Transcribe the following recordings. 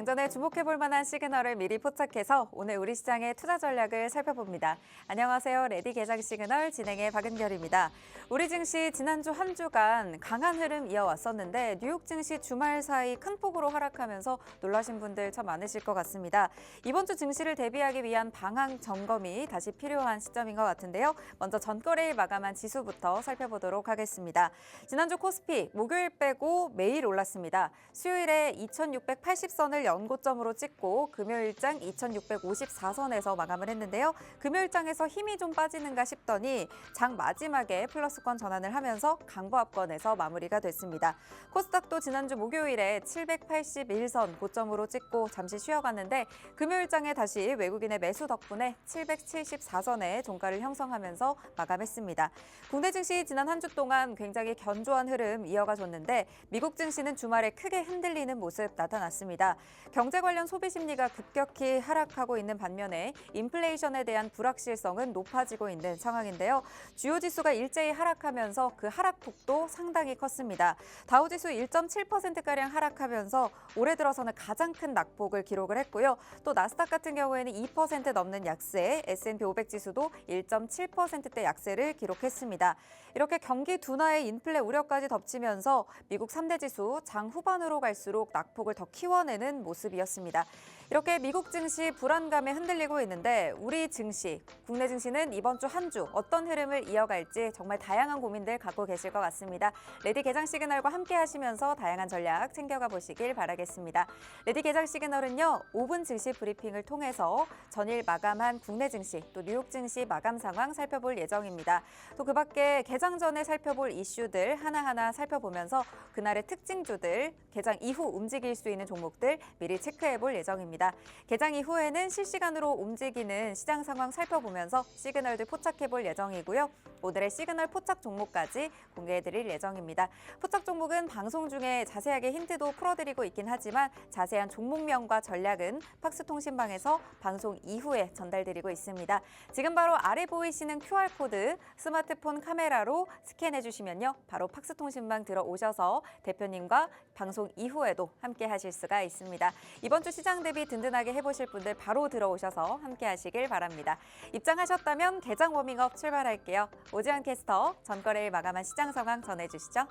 장전에 주목해볼 만한 시그널을 미리 포착해서 오늘 우리 시장의 투자 전략을 살펴봅니다. 안녕하세요. 레디 개장 시그널 진행의 박은결입니다. 우리 증시 지난주 한 주간 강한 흐름 이어왔었는데 뉴욕 증시 주말 사이 큰 폭으로 하락하면서 놀라신 분들 참 많으실 것 같습니다. 이번 주 증시를 대비하기 위한 방향 점검이 다시 필요한 시점인 것 같은데요. 먼저 전거래일 마감한 지수부터 살펴보도록 하겠습니다. 지난주 코스피 목요일 빼고 매일 올랐습니다. 수요일에 2680선을 연고점으로 찍고 금요일장 2654선에서 마감을 했는데요. 금요일장에서 힘이 좀 빠지는가 싶더니 장 마지막에 플러스권 전환을 하면서 강보합권에서 마무리가 됐습니다. 코스닥도 지난주 목요일에 781선 고점으로 찍고 잠시 쉬어갔는데 금요일장에 다시 외국인의 매수 덕분에 774선에 종가를 형성하면서 마감했습니다. 국내 증시 지난 한 주 동안 굉장히 견조한 흐름 이어가줬는데 미국 증시는 주말에 크게 흔들리는 모습 나타났습니다. 경제 관련 소비 심리가 급격히 하락하고 있는 반면에 인플레이션에 대한 불확실성은 높아지고 있는 상황인데요. 주요 지수가 일제히 하락하면서 그 하락폭도 상당히 컸습니다. 다우지수 1.7%가량 하락하면서 올해 들어서는 가장 큰 낙폭을 기록을 했고요. 또 나스닥 같은 경우에는 2% 넘는 약세, S&P 500 지수도 1.7%대 약세를 기록했습니다. 이렇게 경기 둔화의 인플레 우려까지 덮치면서 미국 3대 지수 장 후반으로 갈수록 낙폭을 더 키워내는 모습이었습니다. 이렇게 미국 증시 불안감에 흔들리고 있는데 우리 증시, 국내 증시는 이번 주 한 주 어떤 흐름을 이어갈지 정말 다양한 고민들 갖고 계실 것 같습니다. 레디 개장 시그널과 함께 하시면서 다양한 전략 챙겨가 보시길 바라겠습니다. 레디 개장 시그널은요, 5분 증시 브리핑을 통해서 전일 마감한 국내 증시, 또 뉴욕 증시 마감 상황 살펴볼 예정입니다. 또 그 밖에 개장 전에 살펴볼 이슈들 하나하나 살펴보면서 그날의 특징주들, 개장 이후 움직일 수 있는 종목들 미리 체크해 볼 예정입니다. 개장 이후에는 실시간으로 움직이는 시장 상황 살펴보면서 시그널들 포착해 볼 예정이고요. 오늘의 시그널 포착 종목까지 공개해 드릴 예정입니다. 포착 종목은 방송 중에 자세하게 힌트도 풀어드리고 있긴 하지만 자세한 종목명과 전략은 팍스통신방에서 방송 이후에 전달드리고 있습니다. 지금 바로 아래 보이시는 QR코드 스마트폰 카메라로 스캔해 주시면요. 바로 팍스통신방 들어오셔서 대표님과 방송 이후에도 함께 하실 수가 있습니다. 이번 주 시장 대비 든든하게 해보실 분들 바로 들어오셔서 함께 하시길 바랍니다. 입장하셨다면 개장 워밍업 출발할게요. 오지환 캐스터, 전거래일 마감한 시장 상황 전해주시죠.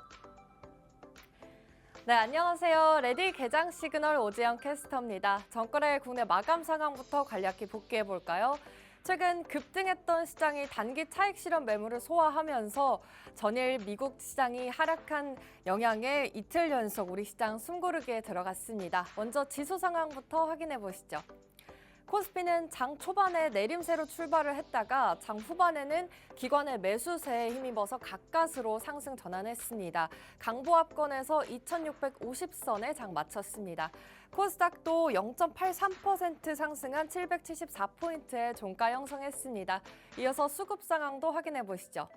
네, 안녕하세요. 레디 개장 시그널 오지영 캐스터입니다. 전거래일 국내 마감 상황부터 간략히 복귀해 볼까요? 최근 급등했던 시장이 단기 차익 실현 매물을 소화하면서 전일 미국 시장이 하락한 영향에 이틀 연속 우리 시장 숨고르기에 들어갔습니다. 먼저 지수 상황부터 확인해 보시죠. 코스피는 장 초반에 내림세로 출발을 했다가 장 후반에는 기관의 매수세에 힘입어서 가까스로 상승 전환했습니다. 강보합권에서 2650선에 장 마쳤습니다. 코스닥도 0.83% 상승한 774포인트의 종가 형성했습니다. 이어서 수급 상황도 확인해 보시죠.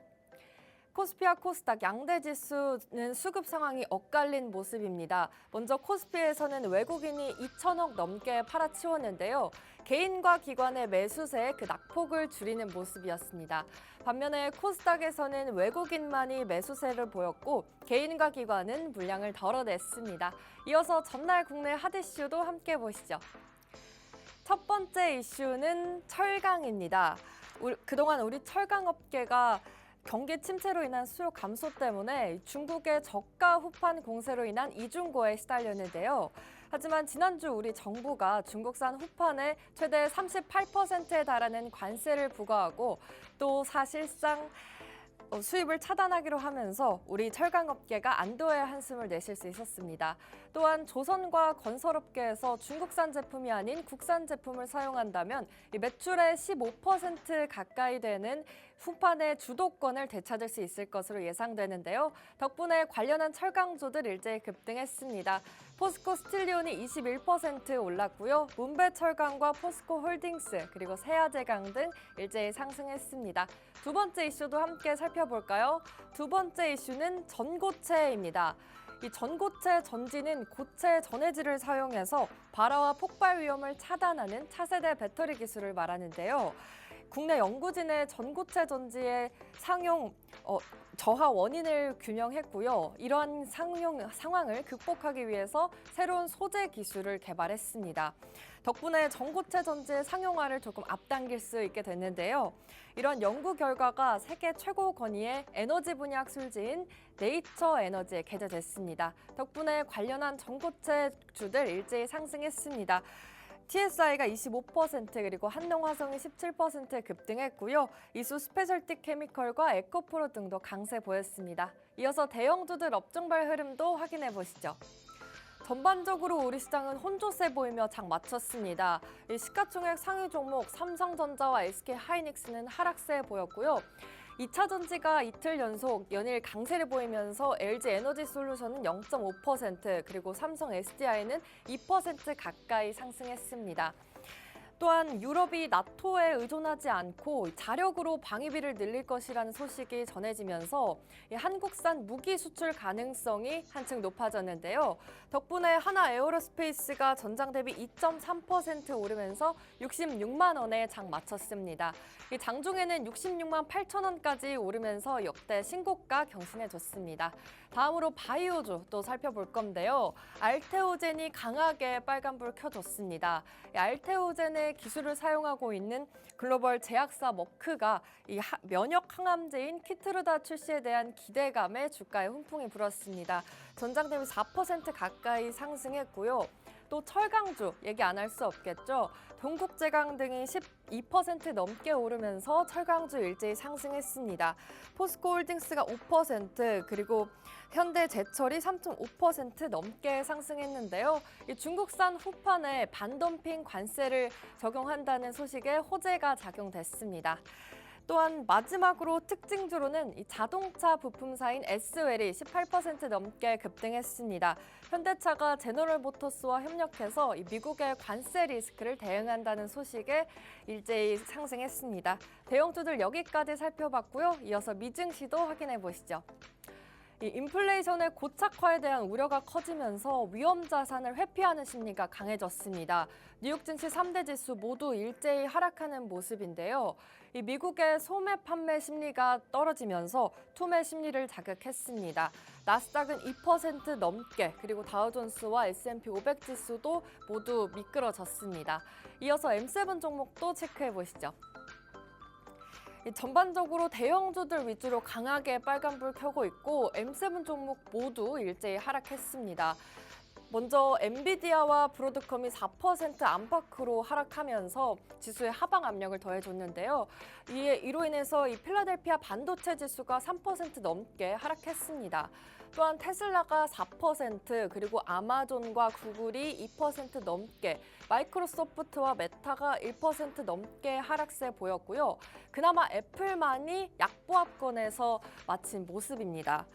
코스피와 코스닥 양대 지수는 수급 상황이 엇갈린 모습입니다. 먼저 코스피에서는 외국인이 2천억 넘게 팔아치웠는데요. 개인과 기관의 매수세에 그 낙폭을 줄이는 모습이었습니다. 반면에 코스닥에서는 외국인만이 매수세를 보였고 개인과 기관은 물량을 덜어냈습니다. 이어서 전날 국내 핫 이슈도 함께 보시죠. 첫 번째 이슈는 철강입니다. 그동안 우리 철강업계가 경기 침체로 인한 수요 감소 때문에 중국의 저가 후판 공세로 인한 이중고에 시달렸는데요. 하지만 지난주 우리 정부가 중국산 후판에 최대 38%에 달하는 관세를 부과하고 또 사실상 수입을 차단하기로 하면서 우리 철강업계가 안도의 한숨을 내쉴 수 있었습니다. 또한 조선과 건설업계에서 중국산 제품이 아닌 국산 제품을 사용한다면 매출의 15% 가까이 되는 후판의 주도권을 되찾을 수 있을 것으로 예상되는데요. 덕분에 관련한 철강주들 일제히 급등했습니다. 포스코 스틸리온이 21% 올랐고요. 문배철강과 포스코 홀딩스 그리고 세아제강 등 일제히 상승했습니다. 두 번째 이슈도 함께 살펴볼까요? 두 번째 이슈는 전고체입니다. 이 전고체 전지는 고체 전해질을 사용해서 발화와 폭발 위험을 차단하는 차세대 배터리 기술을 말하는데요. 국내 연구진의 전고체 전지의 상용 저하 원인을 규명했고요. 이러한 상황을 극복하기 위해서 새로운 소재 기술을 개발했습니다. 덕분에 전고체 전지의 상용화를 조금 앞당길 수 있게 됐는데요. 이런 연구 결과가 세계 최고 권위의 에너지 분야 학술지인 네이처 에너지에 게재됐습니다. 덕분에 관련한 전고체주들 일제히 상승했습니다. TSI가 25% 그리고 한농화성이 17% 급등했고요. 이수 스페셜티 케미컬과 에코프로 등도 강세 보였습니다. 이어서 대형주들 업종별 흐름도 확인해 보시죠. 전반적으로 우리 시장은 혼조세 보이며 장 마쳤습니다. 시가총액 상위 종목 삼성전자와 SK하이닉스는 하락세 보였고요. 2차 전지가 이틀 연속 연일 강세를 보이면서 LG에너지솔루션은 0.5% 그리고 삼성 SDI는 2% 가까이 상승했습니다. 또한 유럽이 나토에 의존하지 않고 자력으로 방위비를 늘릴 것이라는 소식이 전해지면서 한국산 무기 수출 가능성이 한층 높아졌는데요. 덕분에 하나 에어로스페이스가 전장 대비 2.3% 오르면서 66만 원에 장 마쳤습니다. 장중에는 66만 8천 원까지 오르면서 역대 신고가 경신해줬습니다. 다음으로 바이오주 또 살펴볼 건데요. 알테오젠이 강하게 빨간불 켜줬습니다. 알테오젠의 기술을 사용하고 있는 글로벌 제약사 머크가 이 면역 항암제인 키트루다 출시에 대한 기대감에 주가에 훈풍이 불었습니다. 전장 대비 4% 가까이 상승했고요. 또 철강주 얘기 안 할 수 없겠죠. 동국제강 등이 12% 넘게 오르면서 철강주 일제히 상승했습니다. 포스코홀딩스가 5% 그리고 현대제철이 3.5% 넘게 상승했는데요. 이 중국산 후판에 반덤핑 관세를 적용한다는 소식에 호재가 작용됐습니다. 또한 마지막으로 특징주로는 이 자동차 부품사인 S웰이 18% 넘게 급등했습니다. 현대차가 제너럴모터스와 협력해서 이 미국의 관세 리스크를 대응한다는 소식에 일제히 상승했습니다. 대형주들 여기까지 살펴봤고요. 이어서 미증시도 확인해 보시죠. 이 인플레이션의 고착화에 대한 우려가 커지면서 위험 자산을 회피하는 심리가 강해졌습니다. 뉴욕 증시 3대 지수 모두 일제히 하락하는 모습인데요. 이 미국의 소매 판매 심리가 떨어지면서 투매 심리를 자극했습니다. 나스닥은 2% 넘게 그리고 다우존스와 S&P 500 지수도 모두 미끄러졌습니다. 이어서 M7 종목도 체크해 보시죠. 전반적으로 대형주들 위주로 강하게 빨간불 켜고 있고 M7 종목 모두 일제히 하락했습니다. 먼저 엔비디아와 브로드컴이 4% 안팎으로 하락하면서 지수에 하방 압력을 더해줬는데요. 이로 인해서 이 필라델피아 반도체 지수가 3% 넘게 하락했습니다. 또한 테슬라가 4% 그리고 아마존과 구글이 2% 넘게 마이크로소프트와 메타가 1% 넘게 하락세 보였고요. 그나마 애플만이 약보합권에서 마친 모습입니다.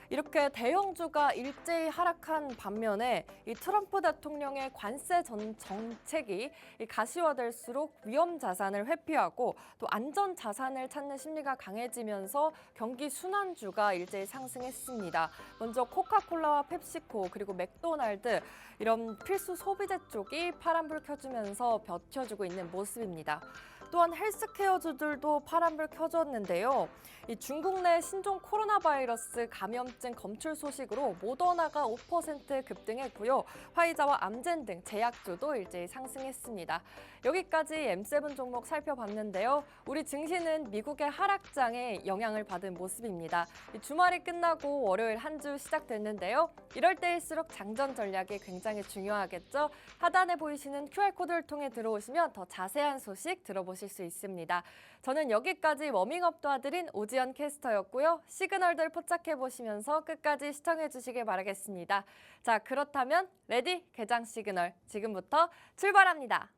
이렇게 대형주가 일제히 하락한 반면에 이 트럼프 대통령의 관세 정책이 가시화될수록 위험 자산을 회피하고 또 안전 자산을 찾는 심리가 강해지면서 경기 순환주가 일제히 상승했습니다. 먼저 코카콜라와 펩시코 그리고 맥도날드 이런 필수 소비재 쪽이 파란불 켜주면서 버텨주고 있는 모습입니다. 또한 헬스케어주들도 파란불 켜졌는데요. 이 중국 내 신종 코로나 바이러스 감염증 검출 소식으로 모더나가 5% 급등했고요. 화이자와 암젠 등 제약주도 일제히 상승했습니다. 여기까지 M7 종목 살펴봤는데요. 우리 증시는 미국의 하락장에 영향을 받은 모습입니다. 주말이 끝나고 월요일 한 주 시작됐는데요. 이럴 때일수록 장전 전략이 굉장히 중요하겠죠. 하단에 보이시는 QR코드를 통해 들어오시면 더 자세한 소식 들어보실 수 있습니다. 저는 여기까지 워밍업 도와드린 오지연 캐스터였고요. 시그널들 포착해 보시면서 끝까지 시청해 주시길 바라겠습니다. 자, 그렇다면 레디 개장 시그널 지금부터 출발합니다.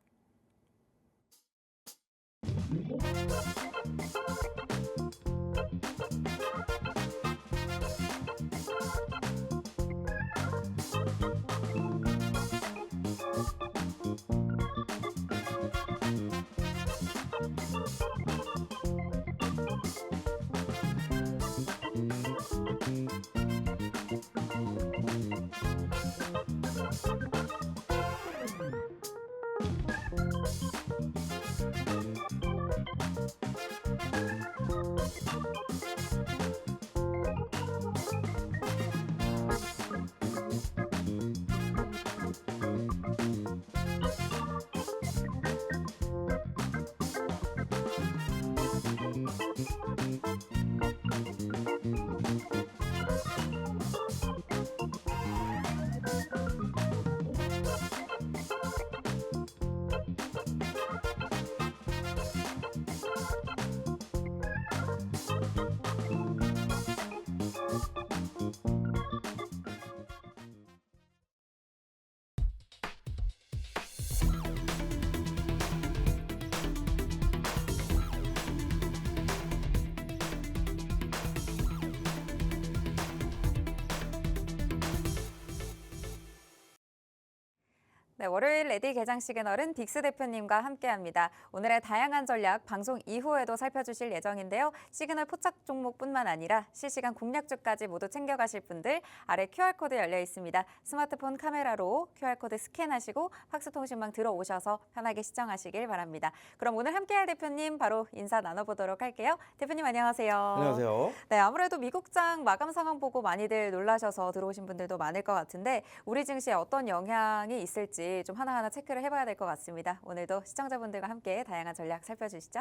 네, 월요일 레디 개장 시그널은 빅스 대표님과 함께합니다. 오늘의 다양한 전략 방송 이후에도 살펴주실 예정인데요. 시그널 포착 종목뿐만 아니라 실시간 공략주까지 모두 챙겨가실 분들 아래 QR코드 열려 있습니다. 스마트폰 카메라로 QR코드 스캔하시고 팍스통신망 들어오셔서 편하게 시청하시길 바랍니다. 그럼 오늘 함께할 대표님 바로 인사 나눠보도록 할게요. 대표님 안녕하세요. 안녕하세요. 네, 아무래도 미국장 마감 상황 보고 많이들 놀라셔서 들어오신 분들도 많을 것 같은데 우리 증시에 어떤 영향이 있을지 좀 하나하나 체크를 해봐야 될 것 같습니다. 오늘도 시청자분들과 함께 다양한 전략 살펴주시죠.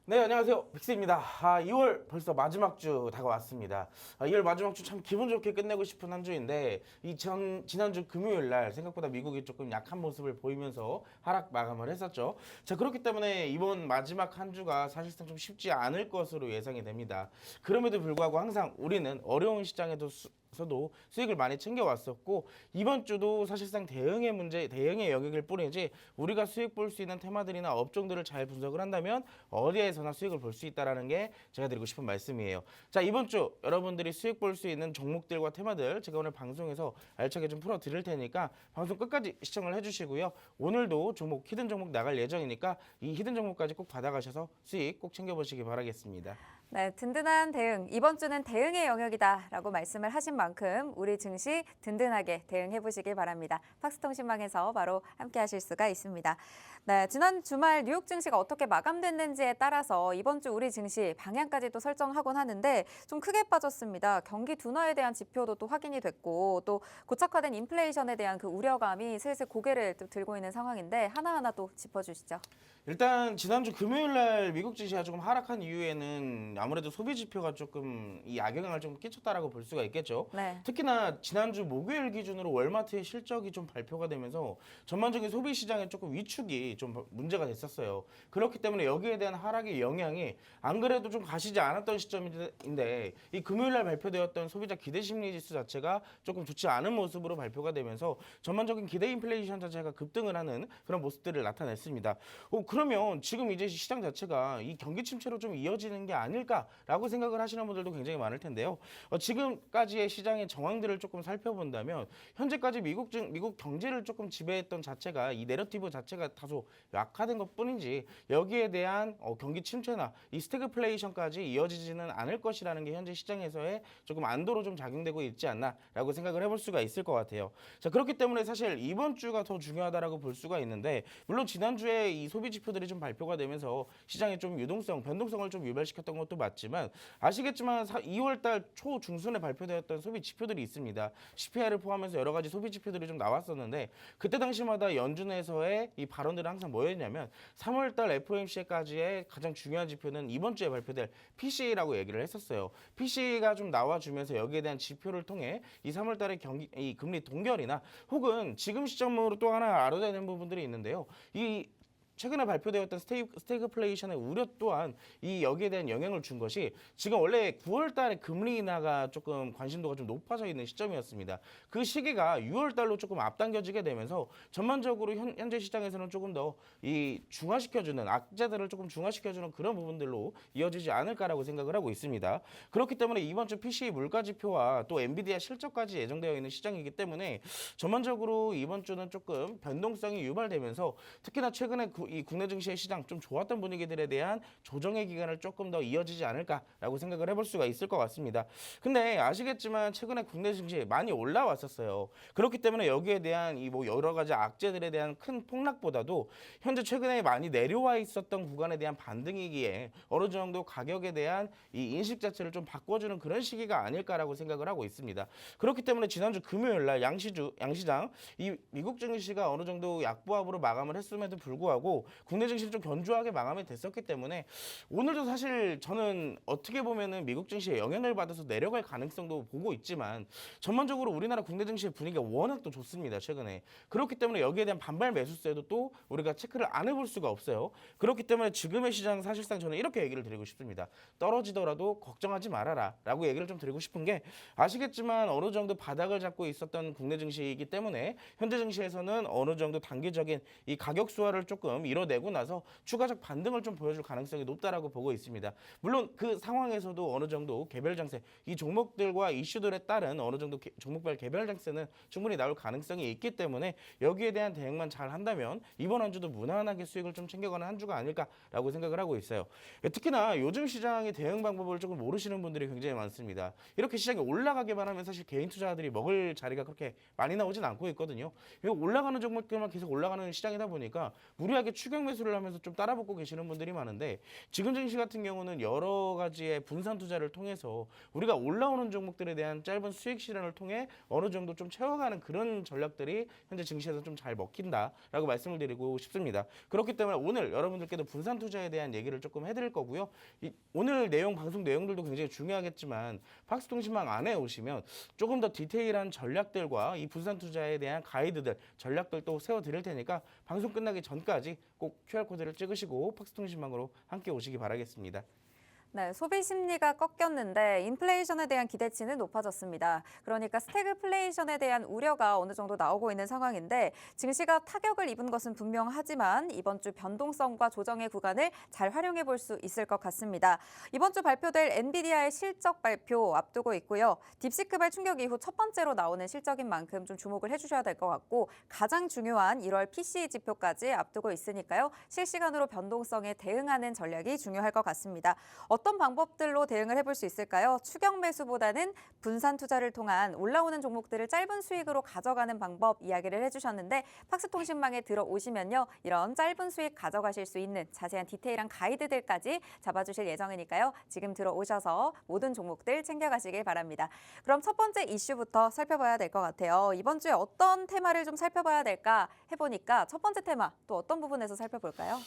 네, 안녕하세요. 빅스입니다. 2월 벌써 마지막 주 다가왔습니다. 2월 마지막 주 참 기분 좋게 끝내고 싶은 한 주인데 지난주 금요일 날 생각보다 미국이 조금 약한 모습을 보이면서 하락 마감을 했었죠. 자, 그렇기 때문에 이번 마지막 한 주가 사실상 좀 쉽지 않을 것으로 예상이 됩니다. 그럼에도 불구하고 항상 우리는 어려운 시장에도 서도 수익을 많이 챙겨왔었고 이번 주도 사실상 대응의 영역일 뿐이지 우리가 수익 볼 수 있는 테마들이나 업종들을 잘 분석을 한다면 어디에서나 수익을 볼 수 있다는 게 제가 드리고 싶은 말씀이에요. 자, 이번 주 여러분들이 수익 볼 수 있는 종목들과 테마들 제가 오늘 방송에서 알차게 좀 풀어 드릴 테니까 방송 끝까지 시청을 해주시고요. 오늘도 히든 종목 나갈 예정이니까 이 히든 종목까지 꼭 받아가셔서 수익 꼭 챙겨보시기 바라겠습니다. 네, 든든한 대응, 이번 주는 대응의 영역이다라고 말씀을 하신 만큼 우리 증시 든든하게 대응해 보시길 바랍니다. 팍스통신망에서 바로 함께 하실 수가 있습니다. 네, 지난 주말 뉴욕 증시가 어떻게 마감됐는지에 따라서 이번 주 우리 증시 방향까지도 설정하곤 하는데 좀 크게 빠졌습니다. 경기 둔화에 대한 지표도 또 확인이 됐고 또 고착화된 인플레이션에 대한 그 우려감이 슬슬 고개를 또 들고 있는 상황인데 하나하나 또 짚어주시죠. 일단 지난주 금요일 날 미국 증시가 조금 하락한 이유에는 아무래도 소비 지표가 조금 이 악영향을 좀 끼쳤다라고 볼 수가 있겠죠. 네. 특히나 지난주 목요일 기준으로 월마트의 실적이 좀 발표가 되면서 전반적인 소비 시장에 조금 위축이 좀 문제가 됐었어요. 그렇기 때문에 여기에 대한 하락의 영향이 안 그래도 좀 가시지 않았던 시점인데 이 금요일 날 발표되었던 소비자 기대 심리 지수 자체가 조금 좋지 않은 모습으로 발표가 되면서 전반적인 기대 인플레이션 자체가 급등을 하는 그런 모습들을 나타냈습니다. 그러면 지금 이제 시장 자체가 이 경기 침체로 좀 이어지는 게 아닐까라고 생각을 하시는 분들도 굉장히 많을 텐데요. 지금까지의 시장의 정황들을 조금 살펴본다면 현재까지 미국 경제를 조금 지배했던 자체가 이 내러티브 자체가 다소 약화된 것뿐인지 여기에 대한 경기 침체나 이 스태그플레이션까지 이어지지는 않을 것이라는 게 현재 시장에서의 조금 안도로 좀 작용되고 있지 않나라고 생각을 해볼 수가 있을 것 같아요. 자, 그렇기 때문에 사실 이번 주가 더 중요하다라고 볼 수가 있는데 물론 지난주에 이 소비 지표들이 좀 발표가 되면서 시장의 좀 변동성을 좀 유발시켰던 것도 맞지만 아시겠지만 2월달 초 중순에 발표되었던 소비 지표들이 있습니다. CPI를 포함해서 여러 가지 소비 지표들이 좀 나왔었는데 그때 당시마다 연준에서의 이 발언들은 항상 뭐였냐면 3월달 FOMC까지의 가장 중요한 지표는 이번 주에 발표될 PCE라고 얘기를 했었어요. PCE가 좀 나와주면서 여기에 대한 지표를 통해 이 3월달의 이 금리 동결이나 혹은 지금 시점으로 또 하나 알아둬야 되는 부분들이 있는데요. 이 최근에 발표되었던 스태그플레이션의 우려 또한 이 여기에 대한 영향을 준 것이 지금 원래 9월 달에 금리 인하가 조금 관심도가 좀 높아져 있는 시점이었습니다. 그 시기가 6월 달로 조금 앞당겨지게 되면서 전반적으로 현재 시장에서는 조금 더 이 중화시켜주는 악재들을 조금 중화시켜주는 그런 부분들로 이어지지 않을까라고 생각을 하고 있습니다. 그렇기 때문에 이번 주 PCE 물가 지표와 또 엔비디아 실적까지 예정되어 있는 시장이기 때문에 전반적으로 이번 주는 조금 변동성이 유발되면서 특히나 최근에 이 국내 증시의 시장 좀 좋았던 분위기들에 대한 조정의 기간을 조금 더 이어지지 않을까라고 생각을 해볼 수가 있을 것 같습니다. 근데 아시겠지만 최근에 국내 증시 많이 올라왔었어요. 그렇기 때문에 여기에 대한 이 뭐 여러 가지 악재들에 대한 큰 폭락보다도 현재 최근에 많이 내려와 있었던 구간에 대한 반등이기에 어느 정도 가격에 대한 이 인식 자체를 좀 바꿔주는 그런 시기가 아닐까라고 생각을 하고 있습니다. 그렇기 때문에 지난주 금요일 날 양시장 이 미국 증시가 어느 정도 약보합으로 마감을 했음에도 불구하고 국내 증시는 좀 견조하게 마감이 됐었기 때문에 오늘도 사실 저는 어떻게 보면은 미국 증시에 영향을 받아서 내려갈 가능성도 보고 있지만 전반적으로 우리나라 국내 증시의 분위기가 워낙 또 좋습니다. 최근에. 그렇기 때문에 여기에 대한 반발 매수세도 또 우리가 체크를 안 해볼 수가 없어요. 그렇기 때문에 지금의 시장 사실상 저는 이렇게 얘기를 드리고 싶습니다. 떨어지더라도 걱정하지 말아라 라고 얘기를 좀 드리고 싶은 게 아시겠지만 어느 정도 바닥을 잡고 있었던 국내 증시이기 때문에 현재 증시에서는 어느 정도 단기적인 이 가격 수화를 조금 좀 이뤄내고 나서 추가적 반등을 좀 보여줄 가능성이 높다라고 보고 있습니다. 물론 그 상황에서도 어느 정도 개별 장세, 이 종목들과 이슈들에 따른 어느 정도 종목별 개별 장세는 충분히 나올 가능성이 있기 때문에 여기에 대한 대응만 잘 한다면 이번 한 주도 무난하게 수익을 좀 챙겨가는 한 주가 아닐까라고 생각을 하고 있어요. 특히나 요즘 시장의 대응 방법을 조금 모르시는 분들이 굉장히 많습니다. 이렇게 시장이 올라가기만 하면 사실 개인 투자자들이 먹을 자리가 그렇게 많이 나오진 않고 있거든요. 올라가는 종목들만 계속 올라가는 시장이다 보니까 무리하게 추격 매수를 하면서 좀 따라붙고 계시는 분들이 많은데 지금 증시 같은 경우는 여러 가지의 분산 투자를 통해서 우리가 올라오는 종목들에 대한 짧은 수익 실현을 통해 어느 정도 좀 채워가는 그런 전략들이 현재 증시에서 좀 잘 먹힌다라고 말씀을 드리고 싶습니다. 그렇기 때문에 오늘 여러분들께도 분산 투자에 대한 얘기를 조금 해드릴 거고요. 오늘 방송 내용들도 굉장히 중요하겠지만 팍스통신망 안에 오시면 조금 더 디테일한 전략들과 이 분산 투자에 대한 가이드들, 전략들도 세워드릴 테니까 방송 끝나기 전까지 꼭 QR코드를 찍으시고 팍스통신망으로 함께 오시기 바라겠습니다. 네, 소비 심리가 꺾였는데 인플레이션에 대한 기대치는 높아졌습니다. 그러니까 스태그플레이션에 대한 우려가 어느 정도 나오고 있는 상황인데 증시가 타격을 입은 것은 분명하지만 이번 주 변동성과 조정의 구간을 잘 활용해 볼 수 있을 것 같습니다. 이번 주 발표될 엔비디아의 실적 발표 앞두고 있고요. 딥시크발 충격 이후 첫 번째로 나오는 실적인 만큼 좀 주목을 해주셔야 될 것 같고 가장 중요한 1월 PCE 지표까지 앞두고 있으니까요. 실시간으로 변동성에 대응하는 전략이 중요할 것 같습니다. 어떤 방법들로 대응을 해볼 수 있을까요? 추격 매수보다는 분산 투자를 통한 올라오는 종목들을 짧은 수익으로 가져가는 방법 이야기를 해주셨는데 팍스통신망에 들어오시면요. 이런 짧은 수익 가져가실 수 있는 자세한 디테일한 가이드들까지 잡아주실 예정이니까요. 지금 들어오셔서 모든 종목들 챙겨가시길 바랍니다. 그럼 첫 번째 이슈부터 살펴봐야 될 것 같아요. 이번 주에 어떤 테마를 좀 살펴봐야 될까 해보니까 첫 번째 테마 또 어떤 부분에서 살펴볼까요?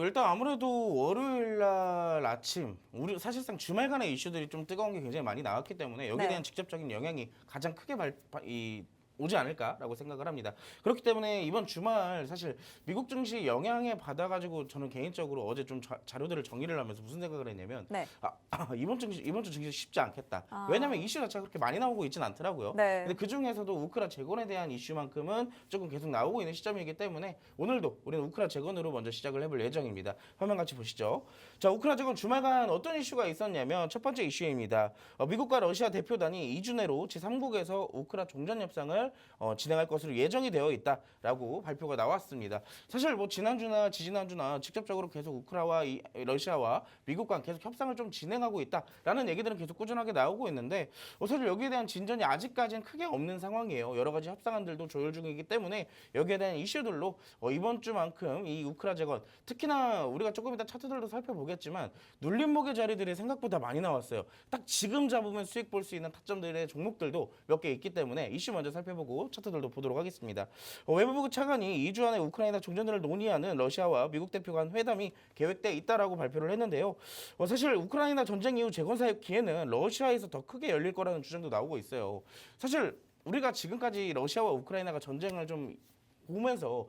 일단 아무래도 월요일 날 아침 우리 사실상 주말간의 이슈들이 좀 뜨거운 게 굉장히 많이 나왔기 때문에 여기에 네. 대한 직접적인 영향이 가장 크게 오지 않을까라고 생각을 합니다. 그렇기 때문에 이번 주말 사실 미국 증시 영향에 받아가지고 저는 개인적으로 어제 좀 자료들을 정리를 하면서 무슨 생각을 했냐면 네. 이번 주 증시 쉽지 않겠다. 왜냐하면 이슈 자체가 그렇게 많이 나오고 있진 않더라고요. 네. 근데 그 중에서도 우크라 재건에 대한 이슈만큼은 조금 계속 나오고 있는 시점이기 때문에 오늘도 우리는 우크라 재건으로 먼저 시작을 해볼 예정입니다. 화면 같이 보시죠. 자, 우크라 재건 주말간 어떤 이슈가 있었냐면 첫 번째 이슈입니다. 미국과 러시아 대표단이 2주 내로 제3국에서 우크라 종전 협상을 진행할 것으로 예정이 되어 있다라고 발표가 나왔습니다. 사실 뭐 지난주나 지지난주나 직접적으로 계속 우크라와 러시아와 미국과 계속 협상을 좀 진행하고 있다라는 얘기들은 계속 꾸준하게 나오고 있는데 사실 여기에 대한 진전이 아직까지는 크게 없는 상황이에요. 여러 가지 협상안들도 조율 중이기 때문에 여기에 대한 이슈들로 이번 주만큼 이 우크라 재건 특히나 우리가 조금 이따 차트들도 살펴보겠지만 눌림목의 자리들이 생각보다 많이 나왔어요. 딱 지금 잡으면 수익 볼 수 있는 타점들의 종목들도 몇 개 있기 때문에 이슈 먼저 살펴보고 차트들도 보도록 하겠습니다. 외무부 차관이 2주 안에 우크라이나 종전을 논의하는 러시아와 미국 대표 간 회담이 계획돼 있다라고 발표를 했는데요. 사실 우크라이나 전쟁 이후 재건 사업 기회는 러시아에서 더 크게 열릴 거라는 주장도 나오고 있어요. 사실 우리가 지금까지 러시아와 우크라이나가 전쟁을 좀 보면서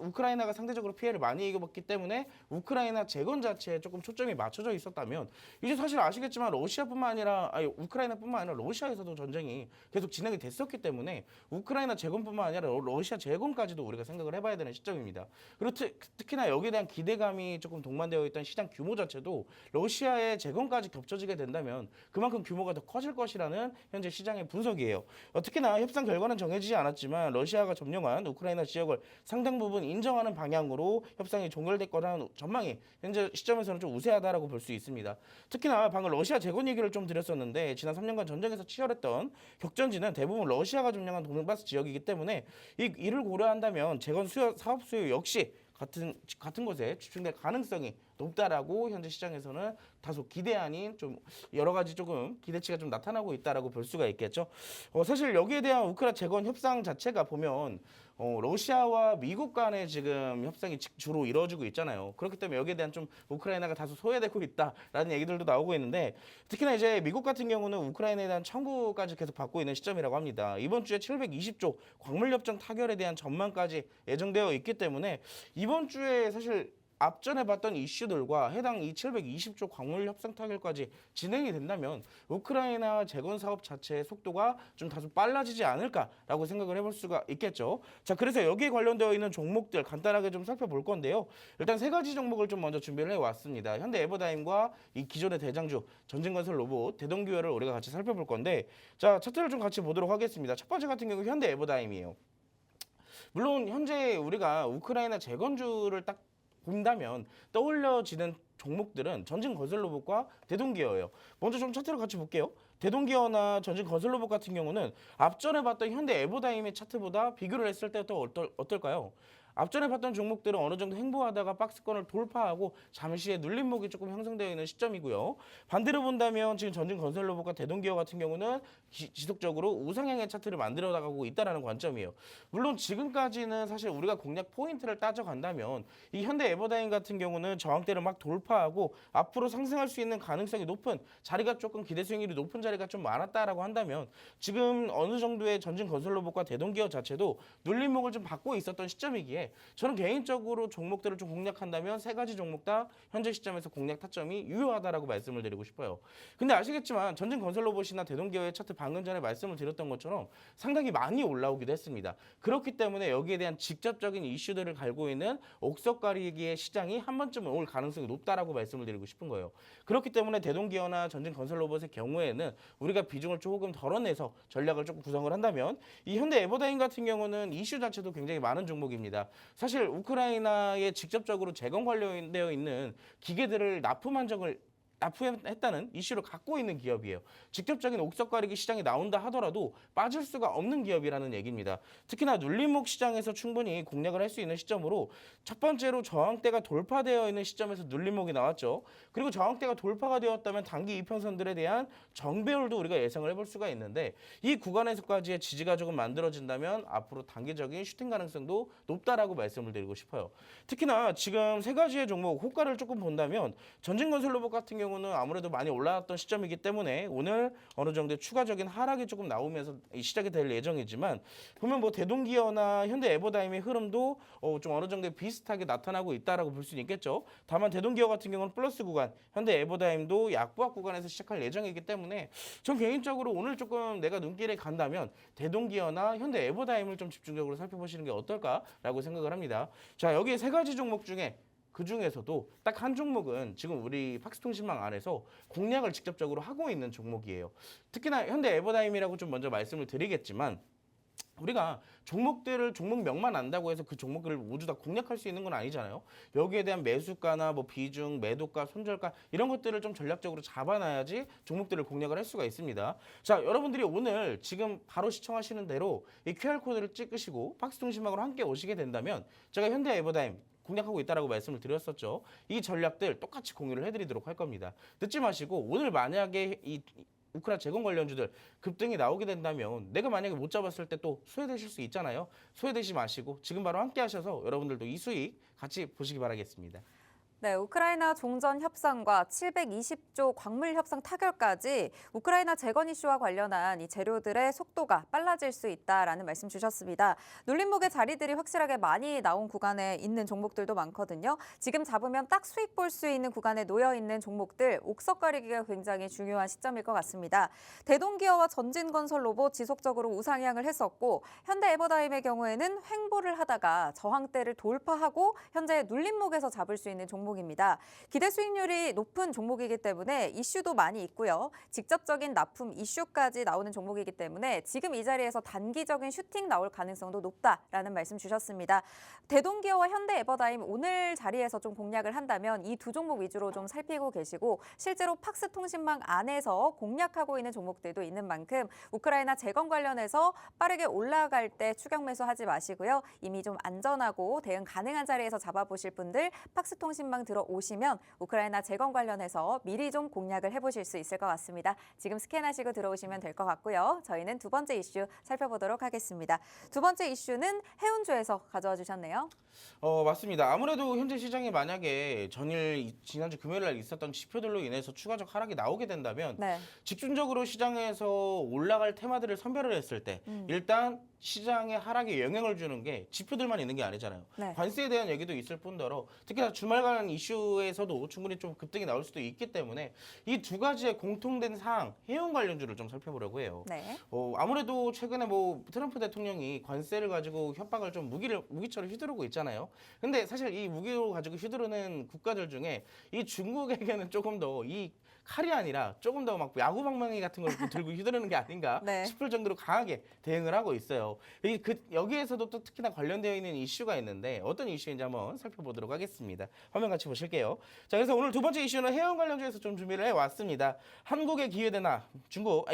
우크라이나가 상대적으로 피해를 많이 입었기 때문에 우크라이나 재건 자체에 조금 초점이 맞춰져 있었다면 이제 사실 아시겠지만 우크라이나뿐만 아니라 러시아에서도 전쟁이 계속 진행이 됐었기 때문에 우크라이나 재건뿐만 아니라 러시아 재건까지도 우리가 생각을 해봐야 되는 시점입니다. 그리고 특히나 여기에 대한 기대감이 조금 동반되어 있던 시장 규모 자체도 러시아의 재건까지 겹쳐지게 된다면 그만큼 규모가 더 커질 것이라는 현재 시장의 분석이에요. 특히나 협상 결과는 정해지지 않았지만 러시아가 점령한 우크라이나 지역을 상당 부분 인정하는 방향으로 협상이 종결될 거라는 전망이 현재 시점에서는 좀 우세하다라고 볼 수 있습니다. 특히나 방금 러시아 재건 얘기를 좀 드렸었는데 지난 3년간 전쟁에서 치열했던 격전지는 대부분 러시아가 점령한 돈바스 지역이기 때문에 이를 고려한다면 재건 사업 수요 역시 같은 곳에 집중될 가능성이 높다라고 현재 시장에서는 다소 기대 아닌 좀 여러 가지 조금 기대치가 좀 나타나고 있다라고 볼 수가 있겠죠. 사실 여기에 대한 우크라 재건 협상 자체가 보면 러시아와 미국 간의 지금 협상이 주로 이루어지고 있잖아요. 그렇기 때문에 여기에 대한 좀 우크라이나가 다소 소외되고 있다라는 얘기들도 나오고 있는데 특히나 이제 미국 같은 경우는 우크라이나에 대한 청구까지 계속 받고 있는 시점이라고 합니다. 이번 주에 720조 광물협정 타결에 대한 전망까지 예정되어 있기 때문에 이번 주에 사실 앞전에 봤던 이슈들과 해당 이 720조 광물 협상 타결까지 진행이 된다면 우크라이나 재건 사업 자체의 속도가 좀 다소 빨라지지 않을까라고 생각을 해볼 수가 있겠죠. 자, 그래서 여기에 관련되어 있는 종목들 간단하게 좀 살펴볼 건데요. 일단 세 가지 종목을 좀 먼저 준비를 해왔습니다. 현대 에버다임과 이 기존의 대장주 전진건설 로봇 대동기어를 우리가 같이 살펴볼 건데, 자, 차트를 좀 같이 보도록 하겠습니다. 첫 번째 같은 경우 현대 에버다임이에요. 물론 현재 우리가 우크라이나 재건주를 딱 본다면 떠올려지는 종목들은 전진 건설 로봇과 대동기어예요. 먼저 좀 차트를 같이 볼게요. 대동기어나 전진 건설 로봇 같은 경우는 앞전에 봤던 현대 에버다임의 차트보다 비교를 했을 때 또 어떨까요? 앞전에 봤던 종목들은 어느 정도 횡보하다가 박스권을 돌파하고 잠시의 눌림목이 조금 형성되어 있는 시점이고요. 반대로 본다면 지금 전진 건설 로봇과 대동기어 같은 경우는 지속적으로 우상향의 차트를 만들어 나가고 있다는 관점이에요. 물론 지금까지는 사실 우리가 공략 포인트를 따져간다면 이 현대 에버다임 같은 경우는 저항대를 막 돌파하고 앞으로 상승할 수 있는 가능성이 높은 자리가 조금 기대 수익률이 높은 자리가 좀 많았다라고 한다면 지금 어느 정도의 전진 건설 로봇과 대동기어 자체도 눌림목을 좀 받고 있었던 시점이기에 저는 개인적으로 종목들을 좀 공략한다면 세 가지 종목 다 현재 시점에서 공략 타점이 유효하다라고 말씀을 드리고 싶어요. 근데 아시겠지만 전진 건설 로봇이나 대동기어의 차트 방금 전에 말씀을 드렸던 것처럼 상당히 많이 올라오기도 했습니다. 그렇기 때문에 여기에 대한 직접적인 이슈들을 갈고 있는 옥석가리기의 시장이 한 번쯤은 올 가능성이 높다라고 말씀을 드리고 싶은 거예요. 그렇기 때문에 대동기어나 전진 건설 로봇의 경우에는 우리가 비중을 조금 덜어내서 전략을 조금 구성을 한다면 이 현대 에버다임 같은 경우는 이슈 자체도 굉장히 많은 종목입니다. 사실 우크라이나에 직접적으로 재건 관련되어 있는 기계들을 납품했다는 이슈를 갖고 있는 기업이에요. 직접적인 옥석 가리기 시장이 나온다 하더라도 빠질 수가 없는 기업이라는 얘기입니다. 특히나 눌림목 시장에서 충분히 공략을 할 수 있는 시점으로 첫 번째로 저항대가 돌파되어 있는 시점에서 눌림목이 나왔죠. 그리고 저항대가 돌파가 되었다면 단기 이평선들에 대한 정배열도 우리가 예상을 해볼 수가 있는데 이 구간에서까지의 지지가 조금 만들어진다면 앞으로 단기적인 슈팅 가능성도 높다라고 말씀을 드리고 싶어요. 특히나 지금 세 가지의 종목 호가를 조금 본다면 전진건설 로봇 같은 경우는 아무래도 많이 올라왔던 시점이기 때문에 오늘 어느 정도의 추가적인 하락이 조금 나오면서 시작이 될 예정이지만 보면 뭐 대동기어나 현대 에버다임의 흐름도 좀 어느 정도 비슷하게 나타나고 있다라고 볼 수는 있겠죠. 다만 대동기어 같은 경우는 플러스 구간, 현대 에버다임도 약보합 구간에서 시작할 예정이기 때문에 전 개인적으로 오늘 조금 내가 눈길에 간다면 대동기어나 현대 에버다임을 좀 집중적으로 살펴보시는 게 어떨까라고 생각을 합니다. 자, 여기에 세 가지 종목 중에 그 중에서도 딱 한 종목은 지금 우리 팍스통신망 안에서 공략을 직접적으로 하고 있는 종목이에요. 특히나 현대 에버다임이라고 좀 먼저 말씀을 드리겠지만 우리가 종목들을 종목명만 안다고 해서 그 종목들을 모두 다 공략할 수 있는 건 아니잖아요. 여기에 대한 매수가나 뭐 비중, 매도가, 손절가 이런 것들을 좀 전략적으로 잡아놔야지 종목들을 공략을 할 수가 있습니다. 자, 여러분들이 오늘 지금 바로 시청하시는 대로 이 QR코드를 찍으시고 팍스통신망으로 함께 오시게 된다면 제가 현대 에버다임 공략하고 있다라고 말씀을 드렸었죠. 이 전략들 똑같이 공유를 해드리도록 할 겁니다. 늦지 마시고 오늘 만약에 이 우크라이나 재건 관련주들 급등이 나오게 된다면 내가 만약에 못 잡았을 때 또 소외되실 수 있잖아요. 소외되지 마시고 지금 바로 함께 하셔서 여러분들도 이 수익 같이 보시기 바라겠습니다. 네, 우크라이나 종전 협상과 720조 광물 협상 타결까지 우크라이나 재건 이슈와 관련한 이 재료들의 속도가 빨라질 수 있다라는 말씀 주셨습니다. 눌림목의 자리들이 확실하게 많이 나온 구간에 있는 종목들도 많거든요. 지금 잡으면 딱 수익 볼 수 있는 구간에 놓여 있는 종목들 옥석 가리기가 굉장히 중요한 시점일 것 같습니다. 대동기어와 전진건설 로봇 지속적으로 우상향을 했었고 현대 에버다임의 경우에는 횡보를 하다가 저항대를 돌파하고 현재 눌림목에서 잡을 수 있는 종목입니다. 기대 수익률이 높은 종목이기 때문에 이슈도 많이 있고요. 직접적인 납품 이슈까지 나오는 종목이기 때문에 지금 이 자리에서 단기적인 슈팅 나올 가능성도 높다라는 말씀 주셨습니다. 대동기어와 현대 에버다임 오늘 자리에서 좀 공략을 한다면 이 두 종목 위주로 좀 살피고 계시고 실제로 팍스통신망 안에서 공략하고 있는 종목들도 있는 만큼 우크라이나 재건 관련해서 빠르게 올라갈 때 추격 매수하지 마시고요. 이미 좀 안전하고 대응 가능한 자리에서 잡아보실 분들 팍스통신망 들어오시면 우크라이나 재건 관련해서 미리 좀 공략을 해보실 수 있을 것 같습니다. 지금 스캔하시고 들어오시면 될 것 같고요. 저희는 두 번째 이슈 살펴보도록 하겠습니다. 두 번째 이슈는 해운주에서 가져와 주셨네요. 맞습니다. 아무래도 현재 시장에 만약에 지난주 금요일 날 있었던 지표들로 인해서 추가적 하락이 나오게 된다면 네. 집중적으로 시장에서 올라갈 테마들을 선별을 했을 때 일단 시장의 하락에 영향을 주는 게 지표들만 있는 게 아니잖아요. 네. 관세에 대한 얘기도 있을 뿐더러 특히나 주말간 이슈에서도 충분히 좀 급등이 나올 수도 있기 때문에 이 두 가지의 공통된 사항, 해운 관련주를 좀 살펴보려고 해요. 네. 아무래도 최근에 뭐 트럼프 대통령이 관세를 가지고 협박을 좀 무기처럼 휘두르고 있잖아요. 근데 사실 이 무기로 가지고 휘두르는 국가들 중에 이 중국에게는 조금 더 이 칼이 아니라 조금 더 막 야구 방망이 같은 걸 들고 휘두르는 게 아닌가 네. 싶을 정도로 강하게 대응을 하고 있어요. 여기에서도 또 특히나 관련되어 있는 이슈가 있는데 어떤 이슈인지 한번 살펴보도록 하겠습니다. 화면 같이 보실게요. 자, 그래서 오늘 두 번째 이슈는 해운 관련주에서 좀 준비를 해왔습니다. 한국의 기회되나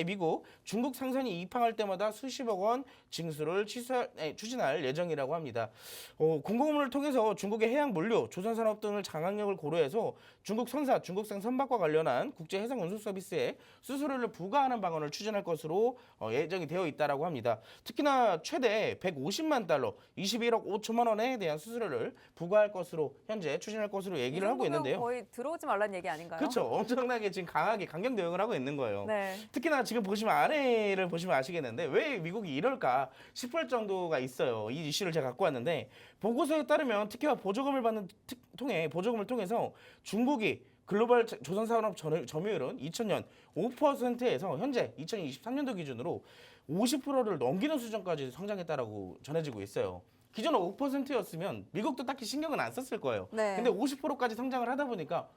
미국, 중국 상선이 입항할 때마다 수십억 원 징수를 추진할 예정이라고 합니다. 공고문을 통해서 중국의 해양 물류, 조선산업 등을 장악력을 고려해서 중국 선사, 중국산 선박과 관련한 국제 해상 운송 서비스에 수수료를 부과하는 방안을 추진할 것으로 예정이 되어 있다라고 합니다. 특히나 최대 150만 달러, 21억 5천만 원에 대한 수수료를 부과할 것으로 현재 추진할 것으로 얘기를 하고 있는데요. 거의 들어오지 말라는 얘기 아닌가요? 그렇죠. 엄청나게 지금 강경 대응을 하고 있는 거예요. 네. 특히나 지금 보시면 아래를 보시면 아시겠는데 왜 미국이 이럴까 싶을 정도가 있어요. 이 이슈를 제가 갖고 왔는데 보고서에 따르면 특혜와 보조금을 통해서 중국이 글로벌 조선산업 점유율은 2000년 5%에서 현재 2023년도 기준으로 50%를 넘기는 수준까지 성장했다라고 전해지고 있어요. 기존은 5%였으면 미국도 딱히 신경은 안 썼을 거예요. 네. 근데 50%까지 성장을 하다 보니까